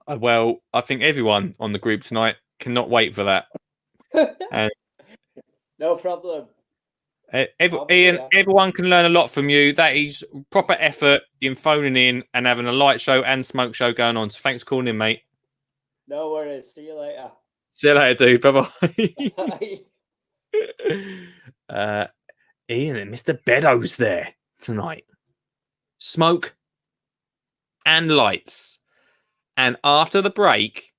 Well, I think everyone on the group tonight cannot wait for that. And no problem. Ian, everyone can learn a lot from you. That is proper effort in phoning in and having a light show and smoke show going on. So thanks for calling in, mate. No worries. See you later. See you later, dude. Bye-bye. Ian and Mr. Beddoes there tonight. Smoke and lights. And after the break,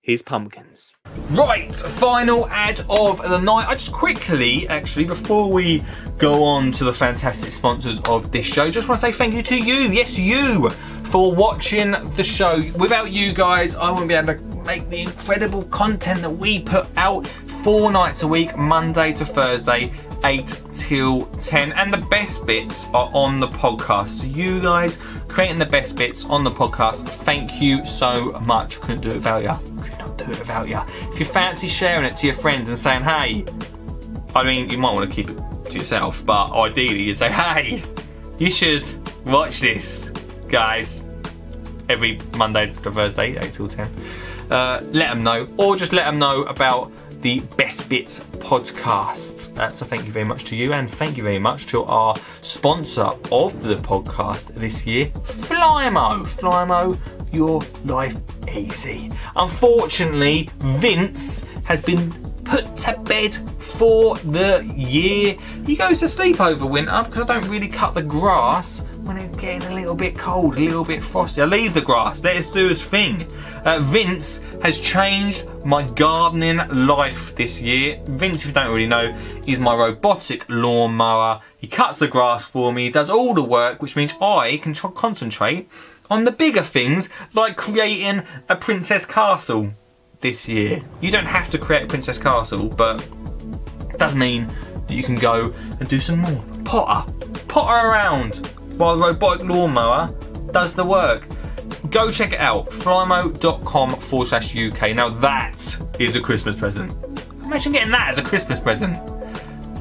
his pumpkins. Right, final ad of the night. I just quickly, actually, before we go on to the fantastic sponsors of this show, just want to say thank you to you, yes, you, for watching the show. Without you guys, I wouldn't be able to make the incredible content that we put out 4 nights a week, Monday to Thursday, 8 till 10. And the best bits are on the podcast. So you guys creating the best bits on the podcast, thank you so much. Couldn't do it without you. Do it without you. If you fancy sharing it to your friends and saying, hey, I mean, you might want to keep it to yourself, but ideally you'd say, hey, you should watch this, guys, every Monday to Thursday, 8 till 10. Let them know, or just let them know about the Best Bits podcasts. So thank you very much to you, and thank you very much to our sponsor of the podcast this year, Flymo. Flymo, your life easy. Unfortunately, Vince has been put to bed for the year. He goes to sleep over winter because I don't really cut the grass when it's getting a little bit cold, a little bit frosty. I leave the grass, let it do its thing. Vince has changed my gardening life this year. Vince, if you don't already know, is my robotic lawnmower. He cuts the grass for me, does all the work, which means I can concentrate on the bigger things, like creating a princess castle this year. You don't have to create a princess castle, but it does mean that you can go and do some more. Potter around while the robotic lawnmower does the work. Go check it out, flymo.com/UK. Now that is a Christmas present. Imagine getting that as a Christmas present.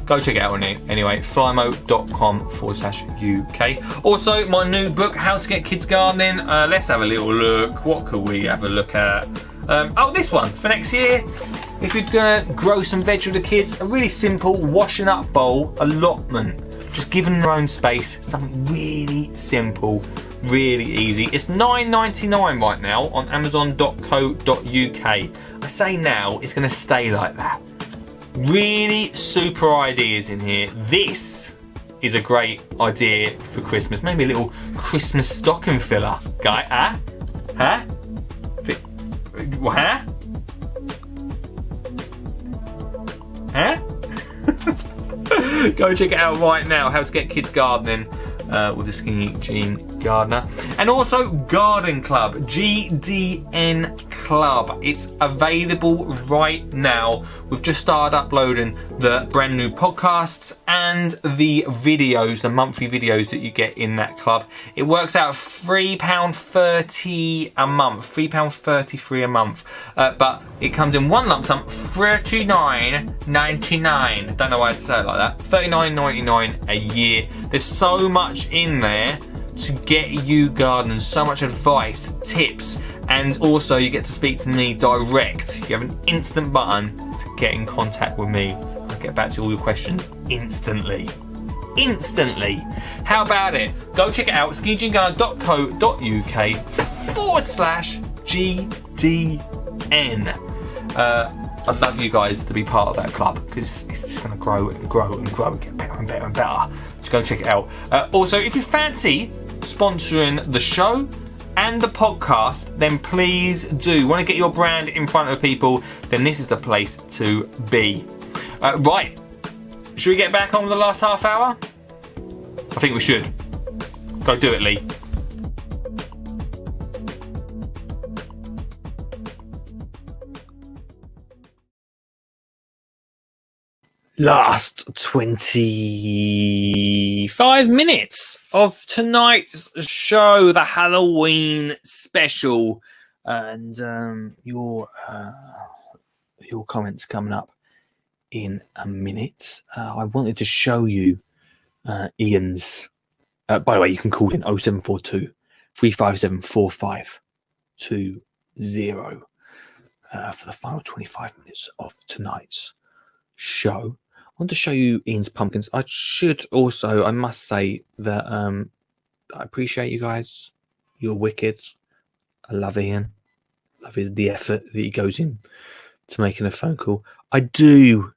Go check it out on it. Anyway, flymo.com/UK. Also, my new book, How to Get Kids Gardening. Let's have a little look. What could we have a look at? This one for next year. If you're gonna grow some veg with the kids, a really simple washing up bowl allotment. Just give them their own space. Something really simple, really easy. It's $9.99 right now on Amazon.co.uk. I say now, it's gonna stay like that. Really super ideas in here. This is a great idea for Christmas. Maybe a little Christmas stocking filler, guy. Huh? Huh? Go check it out right now. How to Get Kids Gardening with the Skinny Jean Gardener. And also Garden Club, GDN Club. It's available right now. We've just started uploading the brand new podcasts and the videos, the monthly videos that you get in that club. It works out £3.30 a month, £3.33 a month. But it comes in one lump sum, $39.99. Don't know why I had to say it like that. $39.99 a year. There's so much in there to get you gardening, so much advice, tips, and also you get to speak to me direct. You have an instant button to get in contact with me. I'll get back to all your questions instantly. How about it? Go check it out, skinnyjeangarden.co.uk/GDN. I'd love you guys to be part of that club because it's just going to grow and grow and grow and get better and better and better. Just go check it out. Also, if you fancy sponsoring the show and the podcast, then please do. Want to get your brand in front of people, then this is the place to be. Right. Should we get back on with the last half hour? I think we should. Go do it, Lee. Last 25 minutes of tonight's show, the Halloween special, and your comments coming up in a minute. I wanted to show you Ian's. By the way, you can call in 0742 357 4520 for the final 25 minutes of tonight's show. I want to show you Ian's pumpkins. I must say that I appreciate you guys. You're wicked. I love Ian. The effort that he goes in to making a phone call. I do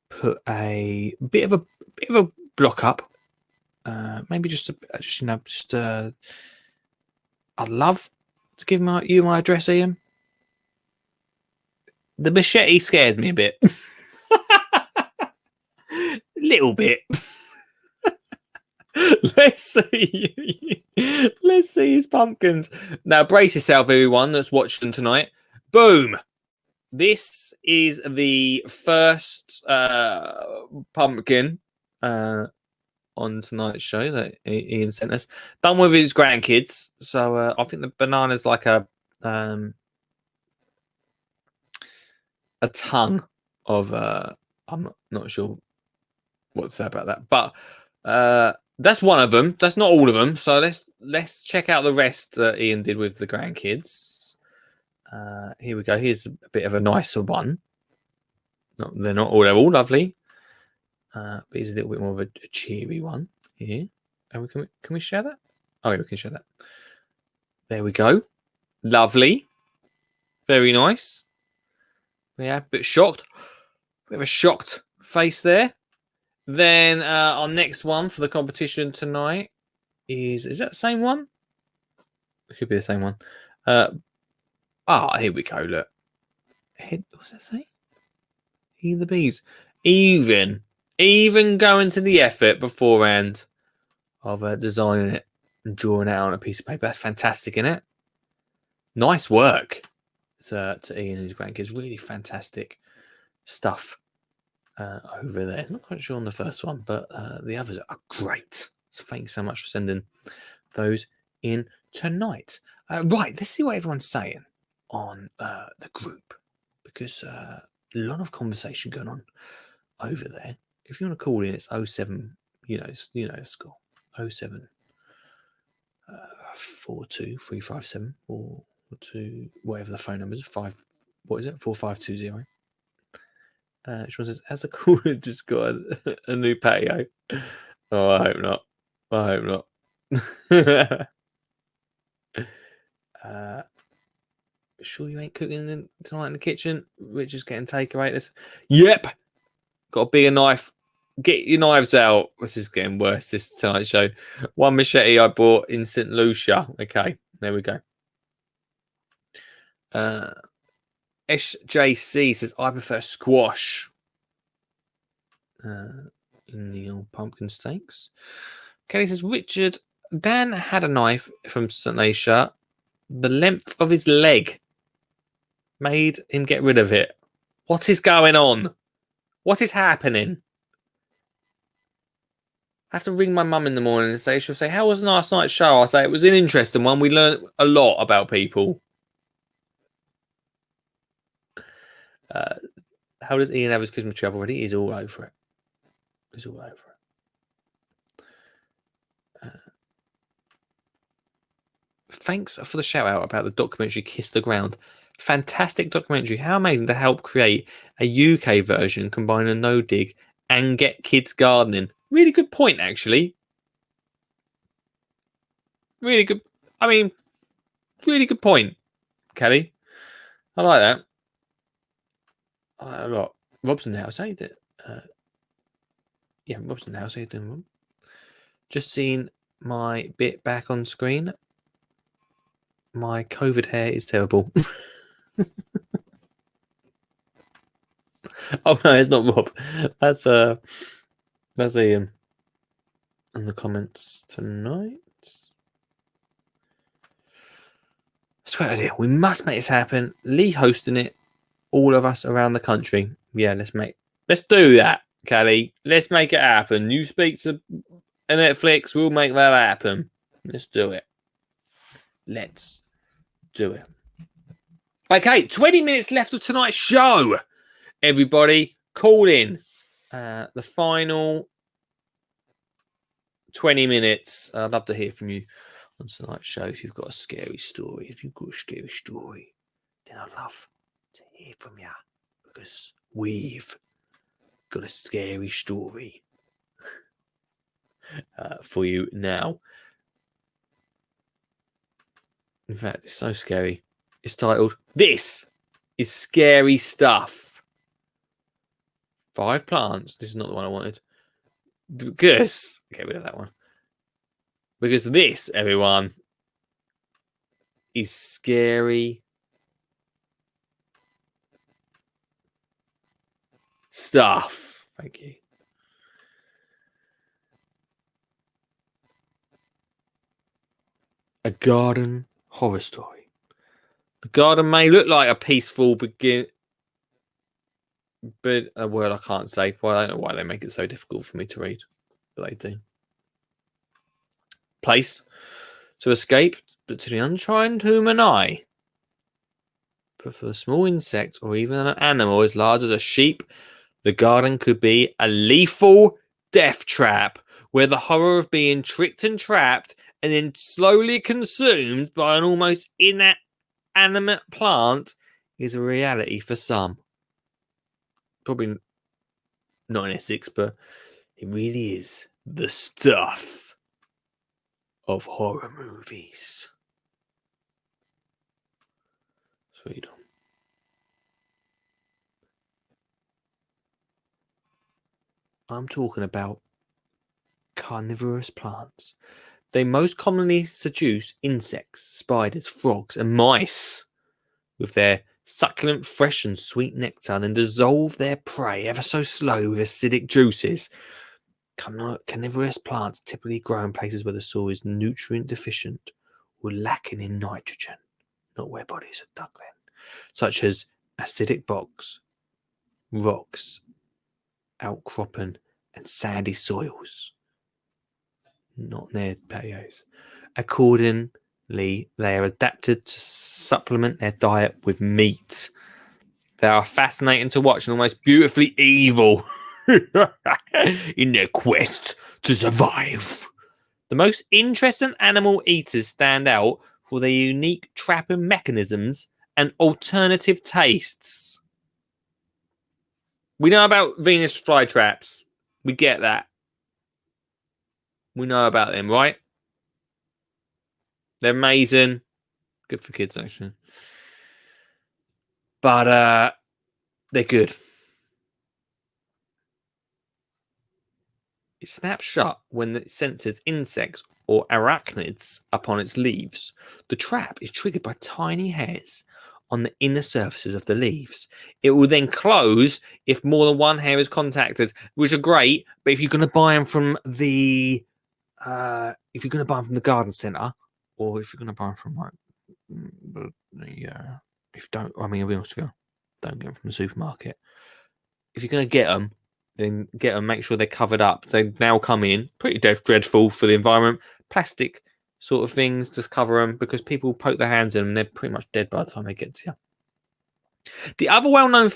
put a bit of a block up. Maybe I'd love to give you my address, Ian. The machete scared me a bit. Little bit. Let's see his pumpkins. Now brace yourself, everyone that's watching tonight. Boom. This is the first pumpkin on tonight's show that Ian sent us. Done with his grandkids. So I think the banana's like a tongue of I'm not sure what to say about that, but that's one of them. That's not all of them. So let's check out the rest that Ian did with the grandkids. Here we go. Here's a bit of a nicer one. They're all lovely, but here's a little bit more of a cheery one here. And can we share that? Oh, yeah, we can share that. There we go. Lovely, very nice. Yeah, a bit shocked. We have a shocked face there. Then our next one for the competition tonight is that the same one? It could be the same one. Here we go. Look. What's that say? Hear the bees. Even going to the effort beforehand of designing it and drawing it out on a piece of paper. That's fantastic, isn't it? Nice work to Ian and his grandkids. Really fantastic stuff over there. Not quite sure on the first one, but the others are great. So thanks so much for sending those in tonight. Right, let's see what everyone's saying on the group, because a lot of conversation going on over there. If you want to call in, it's 07, score 07 42 357 42, whatever the phone number is, 4520. Sean says, has the caller just got a new patio? Oh, I hope not. Sure you ain't cooking tonight in the kitchen? Richard's getting takeaway. Yep. Got a bigger knife. Get your knives out. This is getting worse, this tonight show. One machete I bought in St. Lucia. Okay, there we go. SJC says, I prefer squash in the old pumpkin steaks. Kelly says, Richard, Dan had a knife from St. Lucia. The length of his leg made him get rid of it. What is going on? What is happening? I have to ring my mum in the morning and she'll say, how was last night's show? I'll say, it was an interesting one. We learned a lot about people. How does Ian have his Christmas tree up already? He's all over it. Thanks for the shout out about the documentary Kiss the Ground. Fantastic documentary. How amazing to help create a UK version, combine a no dig and get kids gardening. Really good point, actually. Really good. I mean, really good point, Kelly. I like that. I like that a lot. Rob's in the house. How you doing? Rob's in the house. How you doing, Rob? Just seen my bit back on screen. My COVID hair is terrible. Oh no, it's not Rob. That's Ian in the comments tonight. Swear idea. We must make this happen. Lee hosting it. All of us around the country. Yeah, let's do that, Callie. Let's make it happen. You speak to Netflix, we'll make that happen. Let's do it. Let's do it. Okay, 20 minutes left of tonight's show. Everybody, call in. The final 20 minutes. I'd love to hear from you on tonight's show. If you've got a scary story, then I'd love to hear from you, because we've got a scary story for you now. In fact, it's so scary. It's titled, "This is Scary Stuff." 5 plants. This is not the one I wanted. Because, get rid of that one. Because this, everyone, is scary stuff. Thank you. A garden horror story. The garden may look like a peaceful but a word I can't say. Well, I don't know why they make it so difficult for me to read, but they do. Place to escape, but to the untrained human eye. But for a small insect or even an animal as large as a sheep, the garden could be a lethal death trap, where the horror of being tricked and trapped and then slowly consumed by an almost inanimate plant is a reality for some. Probably not in Essex, but it really is the stuff of horror movies. Sweet. I'm talking about carnivorous plants. They most commonly seduce insects, spiders, frogs, and mice with their succulent, fresh, and sweet nectar, and then dissolve their prey ever so slowly with acidic juices. Carnivorous plants typically grow in places where the soil is nutrient deficient or lacking in nitrogen, not where bodies are dug then, such as acidic bogs, rocks, outcropping, and sandy soils. Not near patios. Accordingly, they are adapted to supplement their diet with meat. They are fascinating to watch and almost beautifully evil in their quest to survive. The most interesting animal eaters stand out for their unique trapping mechanisms and alternative tastes. We know about Venus flytraps. We get that. We know about them, right? They're amazing. Good for kids, actually. But they're good. It snaps shut when it senses insects or arachnids upon its leaves. The trap is triggered by tiny hairs on the inner surfaces of the leaves. It will then close if more than one hair is contacted, which are great. But if you're going to buy them from the garden centre, or if you're going to buy them from I'll be honest with you, don't get them from the supermarket. If you're going to get them, then get them, make sure they're covered up. They now come in pretty dreadful for the environment. Plastic sort of things, just cover them, because people poke their hands in them, they're pretty much dead by the time they get to you. The other well-known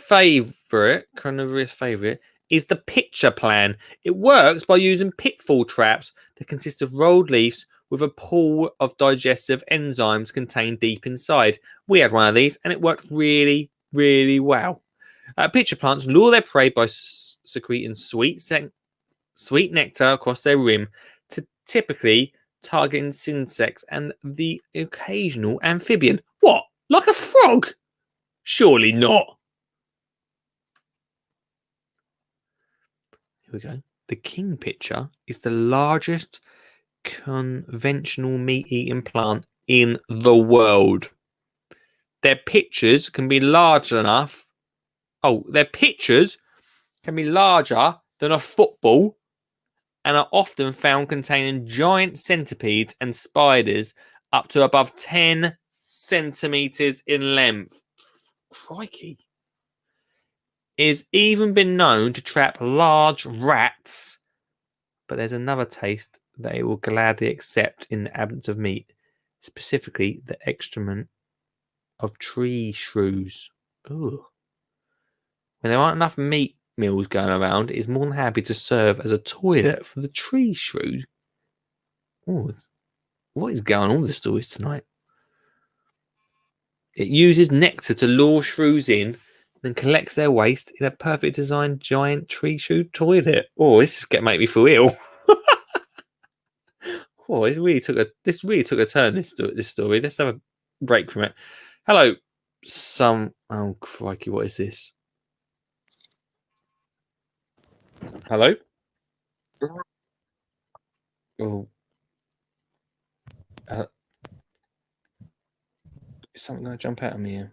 carnivorous favourite, is the pitcher plan. It works by using pitfall traps that consist of rolled leaves with a pool of digestive enzymes contained deep inside. We had one of these and it worked really, really well. Pitcher plants lure their prey by secreting sweet nectar across their rim to typically target insects and the occasional amphibian. What? Like a frog? Surely not. Here we go. The king pitcher is the largest conventional meat-eating plant in the world. Their pictures can be large enough. Oh, their pictures can be larger than a football and are often found containing giant centipedes and spiders up to above 10 centimeters in length. Crikey. It has even been known to trap large rats, but there's another taste that it will gladly accept in the absence of meat, specifically the excrement of tree shrews. Ooh. When there aren't enough meat meals going around, it is more than happy to serve as a toilet for the tree shrew. Ooh, what is going on with the stories tonight? It uses nectar to lure shrews in, then collects their waste in a perfectly designed giant tree shrew toilet. Oh, this is make me feel ill. Oh, this really took a turn. This story. Let's have a break from it. Hello, oh crikey, what is this? Hello. Oh, is something going to jump out at me here?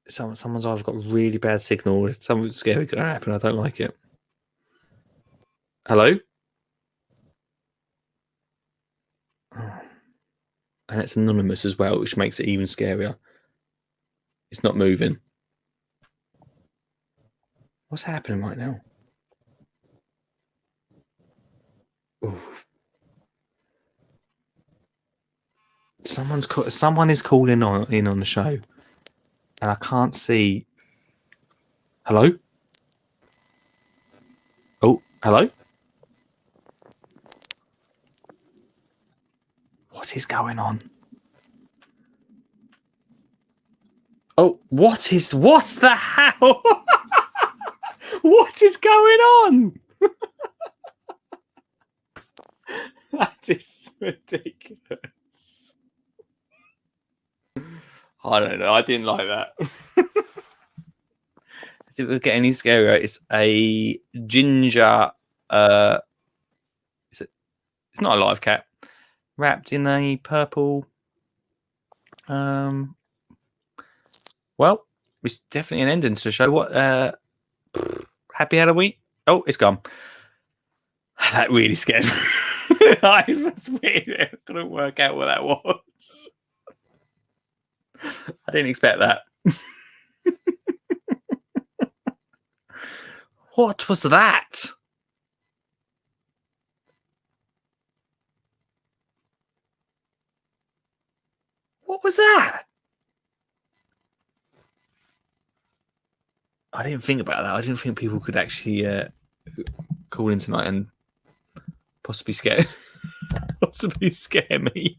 Someone's either got really bad signal or something scary going to happen. I don't like it. Hello? Oh. And it's anonymous as well, which makes it even scarier. It's not moving. What's happening right now? Ooh. Someone is calling in on the show, and I can't see. Hello? Oh, hello? What is going on? Oh, what the hell? What is going on? That is ridiculous. I don't know. I didn't like that. See if we get any scarier. It's a ginger. It's not a live cat, wrapped in a purple. Well, it's definitely an ending to the show. What? Happy Halloween? Oh, it's gone. That really scared me. I couldn't work out what that was. I didn't expect that. What was that? What was that? I didn't think about that. I didn't think people could actually call in tonight and possibly scare me.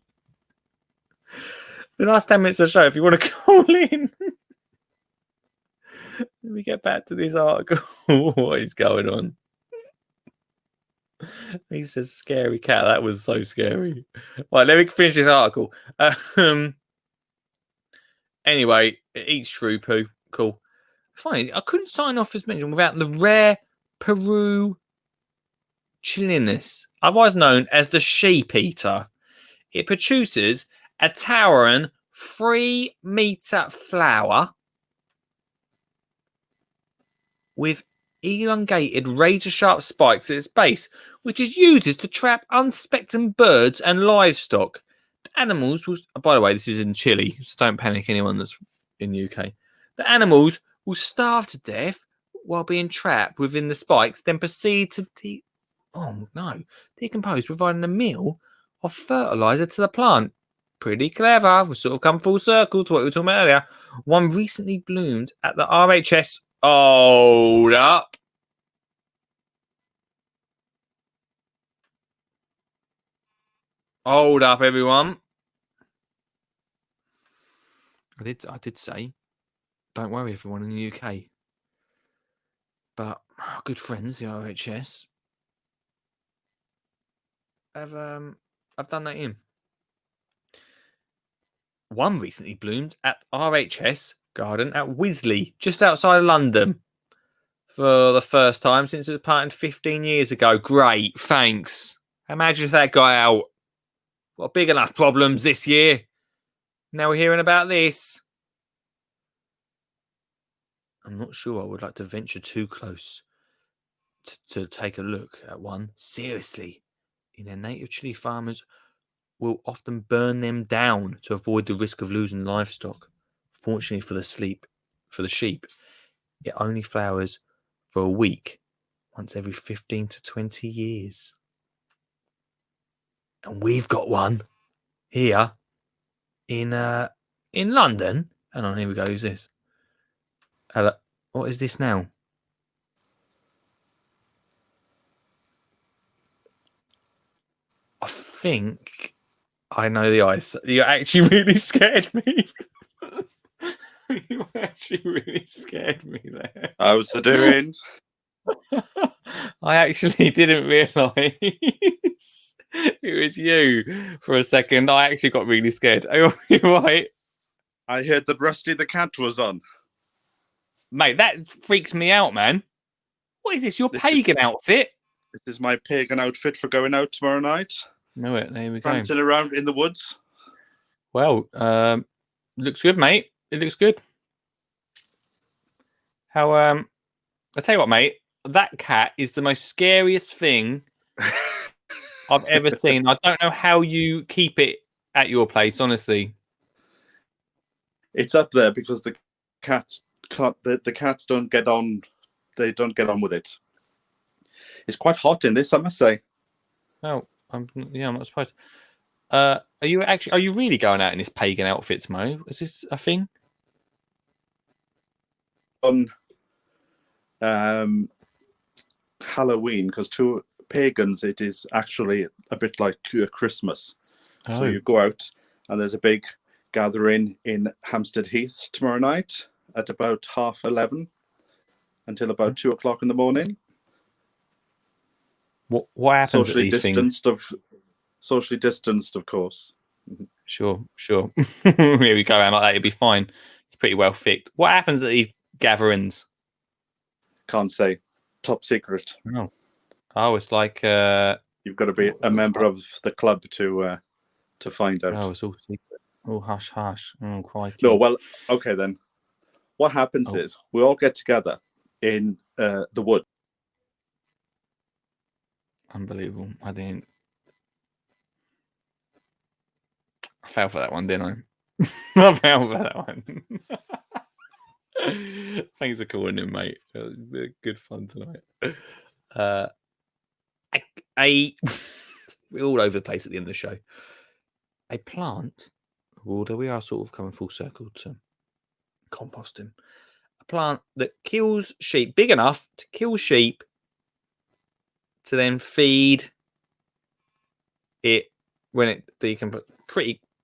The last 10 minutes of the show, if you want to call in. Let me get back to this article. What is going on? He says scary cat. That was so scary. Right, let me finish this article. Anyway, it eats shrew poo. Cool. Funny, I couldn't sign off as mentioned without the rare Peru chilenus, otherwise known as the sheep eater. It produces a towering 3-meter flower with elongated razor-sharp spikes at its base, which is used to trap unsuspecting birds and livestock. The animals will, by the way, this is in Chile, so don't panic anyone that's in the UK. The animals will starve to death while being trapped within the spikes, then proceed to decompose, providing a meal of fertilizer to the plant. Pretty clever. We've sort of come full circle to what we were talking about earlier. One recently bloomed at the RHS. Hold up. Hold up, everyone. I did say, don't worry, everyone in the UK. But our good friends, the RHS, have done that in. One recently bloomed at RHS Garden at Wisley, just outside of London. for the first time since it was planted 15 years ago. Great, thanks. Imagine if that got out. Got big enough problems this year. Now we're hearing about this. I'm not sure I would like to venture too close to take a look at one. Seriously, native chili farmers will often burn them down to avoid the risk of losing livestock. Fortunately for the sheep, it only flowers for a week, once every 15 to 20 years. And we've got one here in London. Hang on, here we go. Who's this? Hello. What is this now? I think I know the ice. You actually really scared me. You actually really scared me there. How's the doing? I actually didn't realise it was you for a second. I actually got really scared. Are you right? I heard that Rusty the cat was on. Mate, that freaks me out, man. What is this, your pagan outfit? This is my pagan outfit for going out tomorrow night. Know it, there we go. Prancing around in the woods. Well, looks good, mate. It looks good. How, I tell you what, mate, that cat is the most scariest thing I've ever seen. I don't know how you keep it at your place, honestly. It's up there because the cats don't get on. They don't get on with it. It's quite hot in this, I must say. Oh, I'm not surprised. Are you really going out in this pagan outfits, Mo? Is this a thing? On Halloween, because to pagans it is actually a bit like Christmas. Oh. So you go out and there's a big gathering in Hampstead Heath tomorrow night at about 11:30 until about 2:00 in the morning. What happens Socially at these distanced, things? Socially distanced, of course. Sure. Here we go, and like that, it'll be fine. It's pretty well fixed. What happens at these gatherings? Can't say. Top secret. Oh, it's like you've got to be a member of the club to find out. Oh, it's all secret. Oh, hush. Oh, crikey. No, well, okay then. What happens is we all get together in the wood. Unbelievable. I fell for that one, didn't I? I fell for that one. Thanks for calling in, mate. It was good fun tonight. We're all over the place at the end of the show. A plant, although we are sort of coming full circle to composting, a plant that kills sheep, big enough to kill sheep, to then feed it when it decomposes.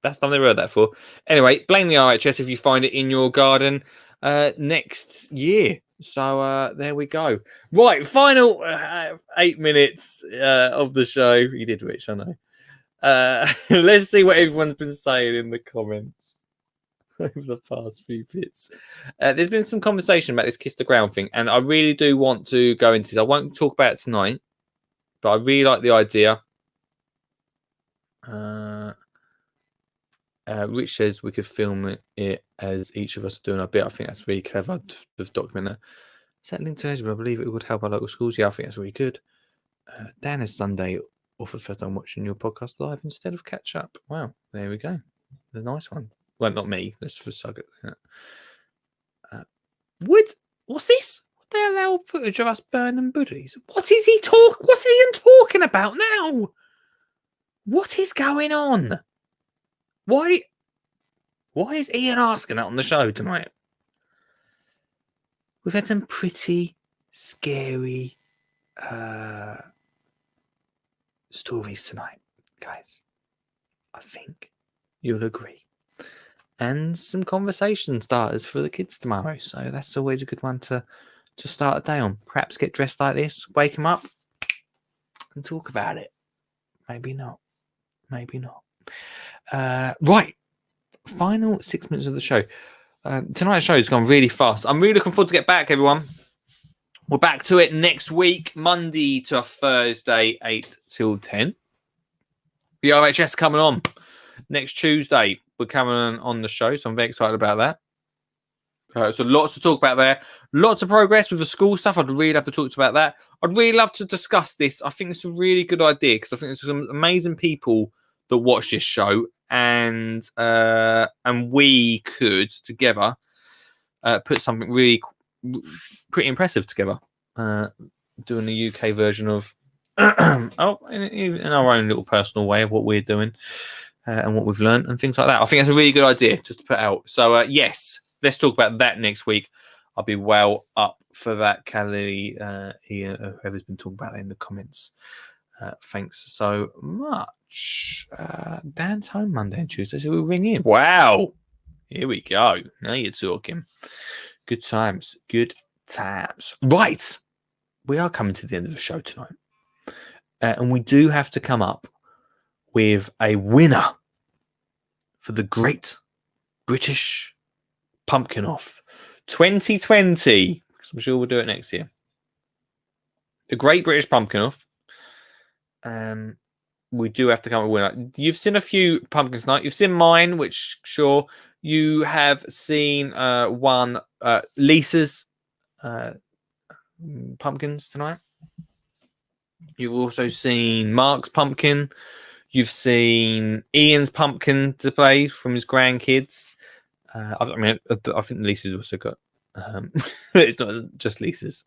I've never heard that before. Anyway, blame the RHS if you find it in your garden next year. So there we go. Right, final 8 minutes of the show. You did, Rich, I know. Let's see what everyone's been saying in the comments over the past few bits. There's been some conversation about this kiss the ground thing, and I really do want to go into this. I won't talk about it tonight, but I really like the idea. Rich says we could film it as each of us are doing our bit. I think that's really clever to document that. Settling to Ezra, I believe it would help our local schools. Yeah, I think that's really good. Dan is Sunday off the first time watching your podcast live instead of catch up. Wow, there we go. The nice one. Well, not me. Let's just suck it. What's this? What the hell footage of us burning buddies? What's he talking about now? What is going on? Why is Ian asking that on the show tonight? We've had some pretty scary stories tonight, guys. I think you'll agree. And some conversation starters for the kids tomorrow. So that's always a good one to start a day on. Perhaps get dressed like this, wake them up, and talk about it. Maybe not. Right. Final 6 minutes of the show. Tonight's show has gone really fast. I'm really looking forward to get back, everyone. We're back to it next week, Monday to Thursday, 8 till 10. The RHS coming on next Tuesday. We're coming on the show, so I'm very excited about that. So lots to talk about there. Lots of progress with the school stuff. I'd really love to talk about that. I'd really love to discuss this. I think it's a really good idea because I think there's some amazing people that watch this show, and we could together put something really pretty impressive together. Doing the UK version of in our own little personal way of what we're doing and what we've learned and things like that. I think that's a really good idea just to put out. So yes, let's talk about that next week. I'll be well up for that, Callie. Whoever's been talking about it in the comments. Thanks so much. Dan's home Monday and Tuesday, so we'll ring in. Wow. Here we go. Now you're talking. Good times. Good times. Right. We are coming to the end of the show tonight. And we do have to come up with a winner for the Great British Pumpkin Off 2020. Because I'm sure we'll do it next year. The Great British Pumpkin Off. We do have to come up with a winner. You've seen a few pumpkins tonight. You've seen mine, which sure. You have seen one Lisa's pumpkins tonight. You've also seen Mark's pumpkin. You've seen Ian's pumpkin display from his grandkids. I think Lisa's also got. It's not just Lisa's.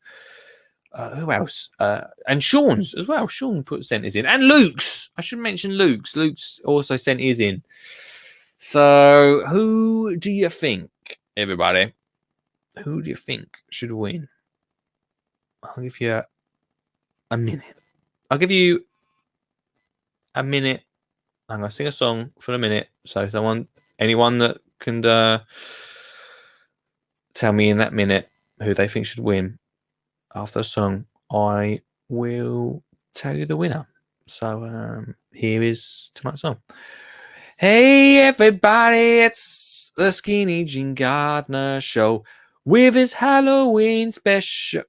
Who else? And Sean's as well. Sean put sent his in, and Luke's. I should mention Luke's. Luke's also sent his in. So, who do you think, everybody? Who do you think should win? I'll give you a minute. I'll give you a minute. I'm going to sing a song for a minute. So anyone that can tell me in that minute who they think should win after a song, I will tell you the winner. So here is tonight's song. Hey everybody, it's the Skinny Jean Gardner Show with his Halloween special.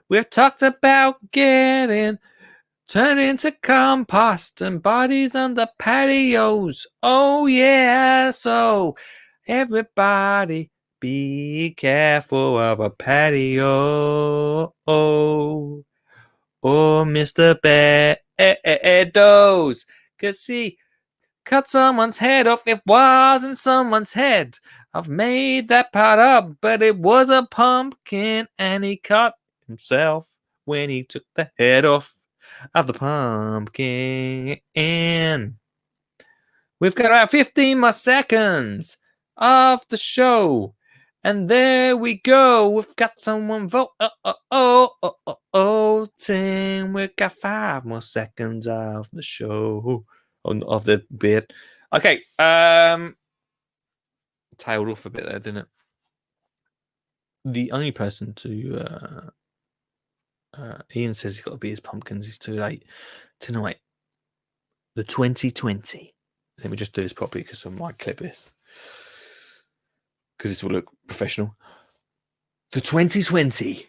We've talked about turned into compost and bodies on the patios. Oh yeah, so everybody be careful of a patio. Oh, Mr. Beddoes. Cause he cut someone's head off. It wasn't someone's head. I've made that part up, but it was a pumpkin, and he cut himself when he took the head off of the pumpkin. We've got about 15 more seconds of the show. And there we go. We've got someone voting. We've got 5 more seconds of the show. Of the bit. Okay. Tailed off a bit there, didn't it? The only person to Ian says he's got to be his pumpkins. It's too late tonight. The 2020. Let me just do this properly because I might clip this. Because this will look professional. The 2020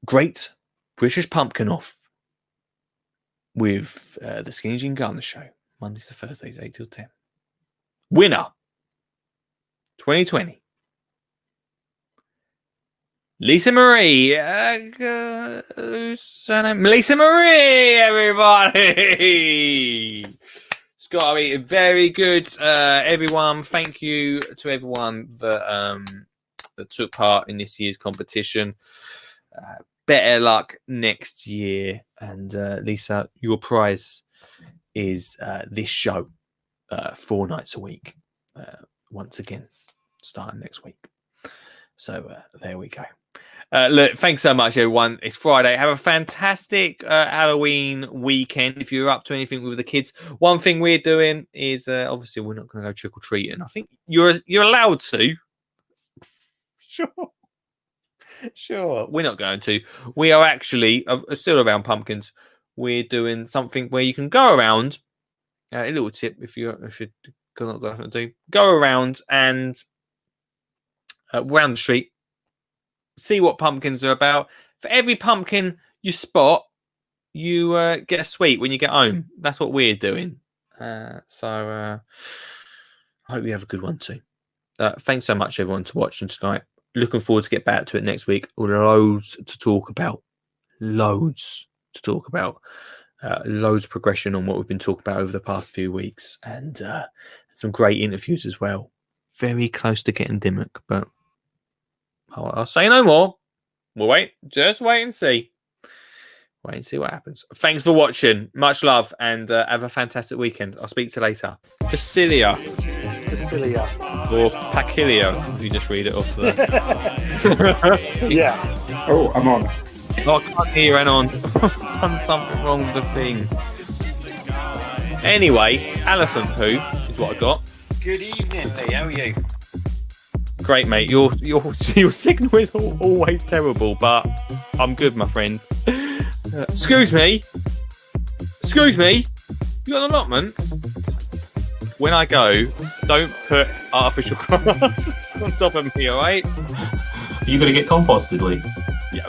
Great British Pumpkin Off with the Skinny Jean Gardner Show, Mondays to Thursdays, 8 till 10. Winner 2020. Lisa Marie. Who's her name? Lisa Marie, everybody. It's got to be very good, everyone. Thank you to everyone that took part in this year's competition. Better luck next year. And Lisa, your prize is this show 4 nights a week. Once again, starting next week. So there we go. Look, thanks so much, everyone. It's Friday. Have a fantastic Halloween weekend. If you're up to anything with the kids, one thing we're doing is obviously we're not going to go trick or treating. I think you're allowed to. Sure. We're not going to. We are actually still around pumpkins. We're doing something where you can go around. A little tip if you're not going to do, go around and around the street. see what pumpkins are about. For every pumpkin you spot, you get a sweet when you get home. That's what we're doing. So I hope you have a good one too. Thanks so much, everyone, to watching tonight. Looking forward to get back to it next week. Loads to talk about. Loads progression on what we've been talking about over the past few weeks, and some great interviews as well. Very close to getting Dimmock, but I'll say no more. We'll wait. Just wait and see. Wait and see what happens. Thanks for watching. Much love, and have a fantastic weekend. I'll speak to you later. Facilia. Or Pacilia, if you just read it off there. Yeah. Oh, I'm on. Oh, I can't hear you, Anon. I've done something wrong with the thing. Anyway, elephant poo is what I got. Good evening, Lee. How are you? Great, mate. Your signal is always terrible, but I'm good, my friend. Excuse me. You got an allotment? When I go, don't put artificial grass on top of me, all right? You got to get composted, Lee. Yeah,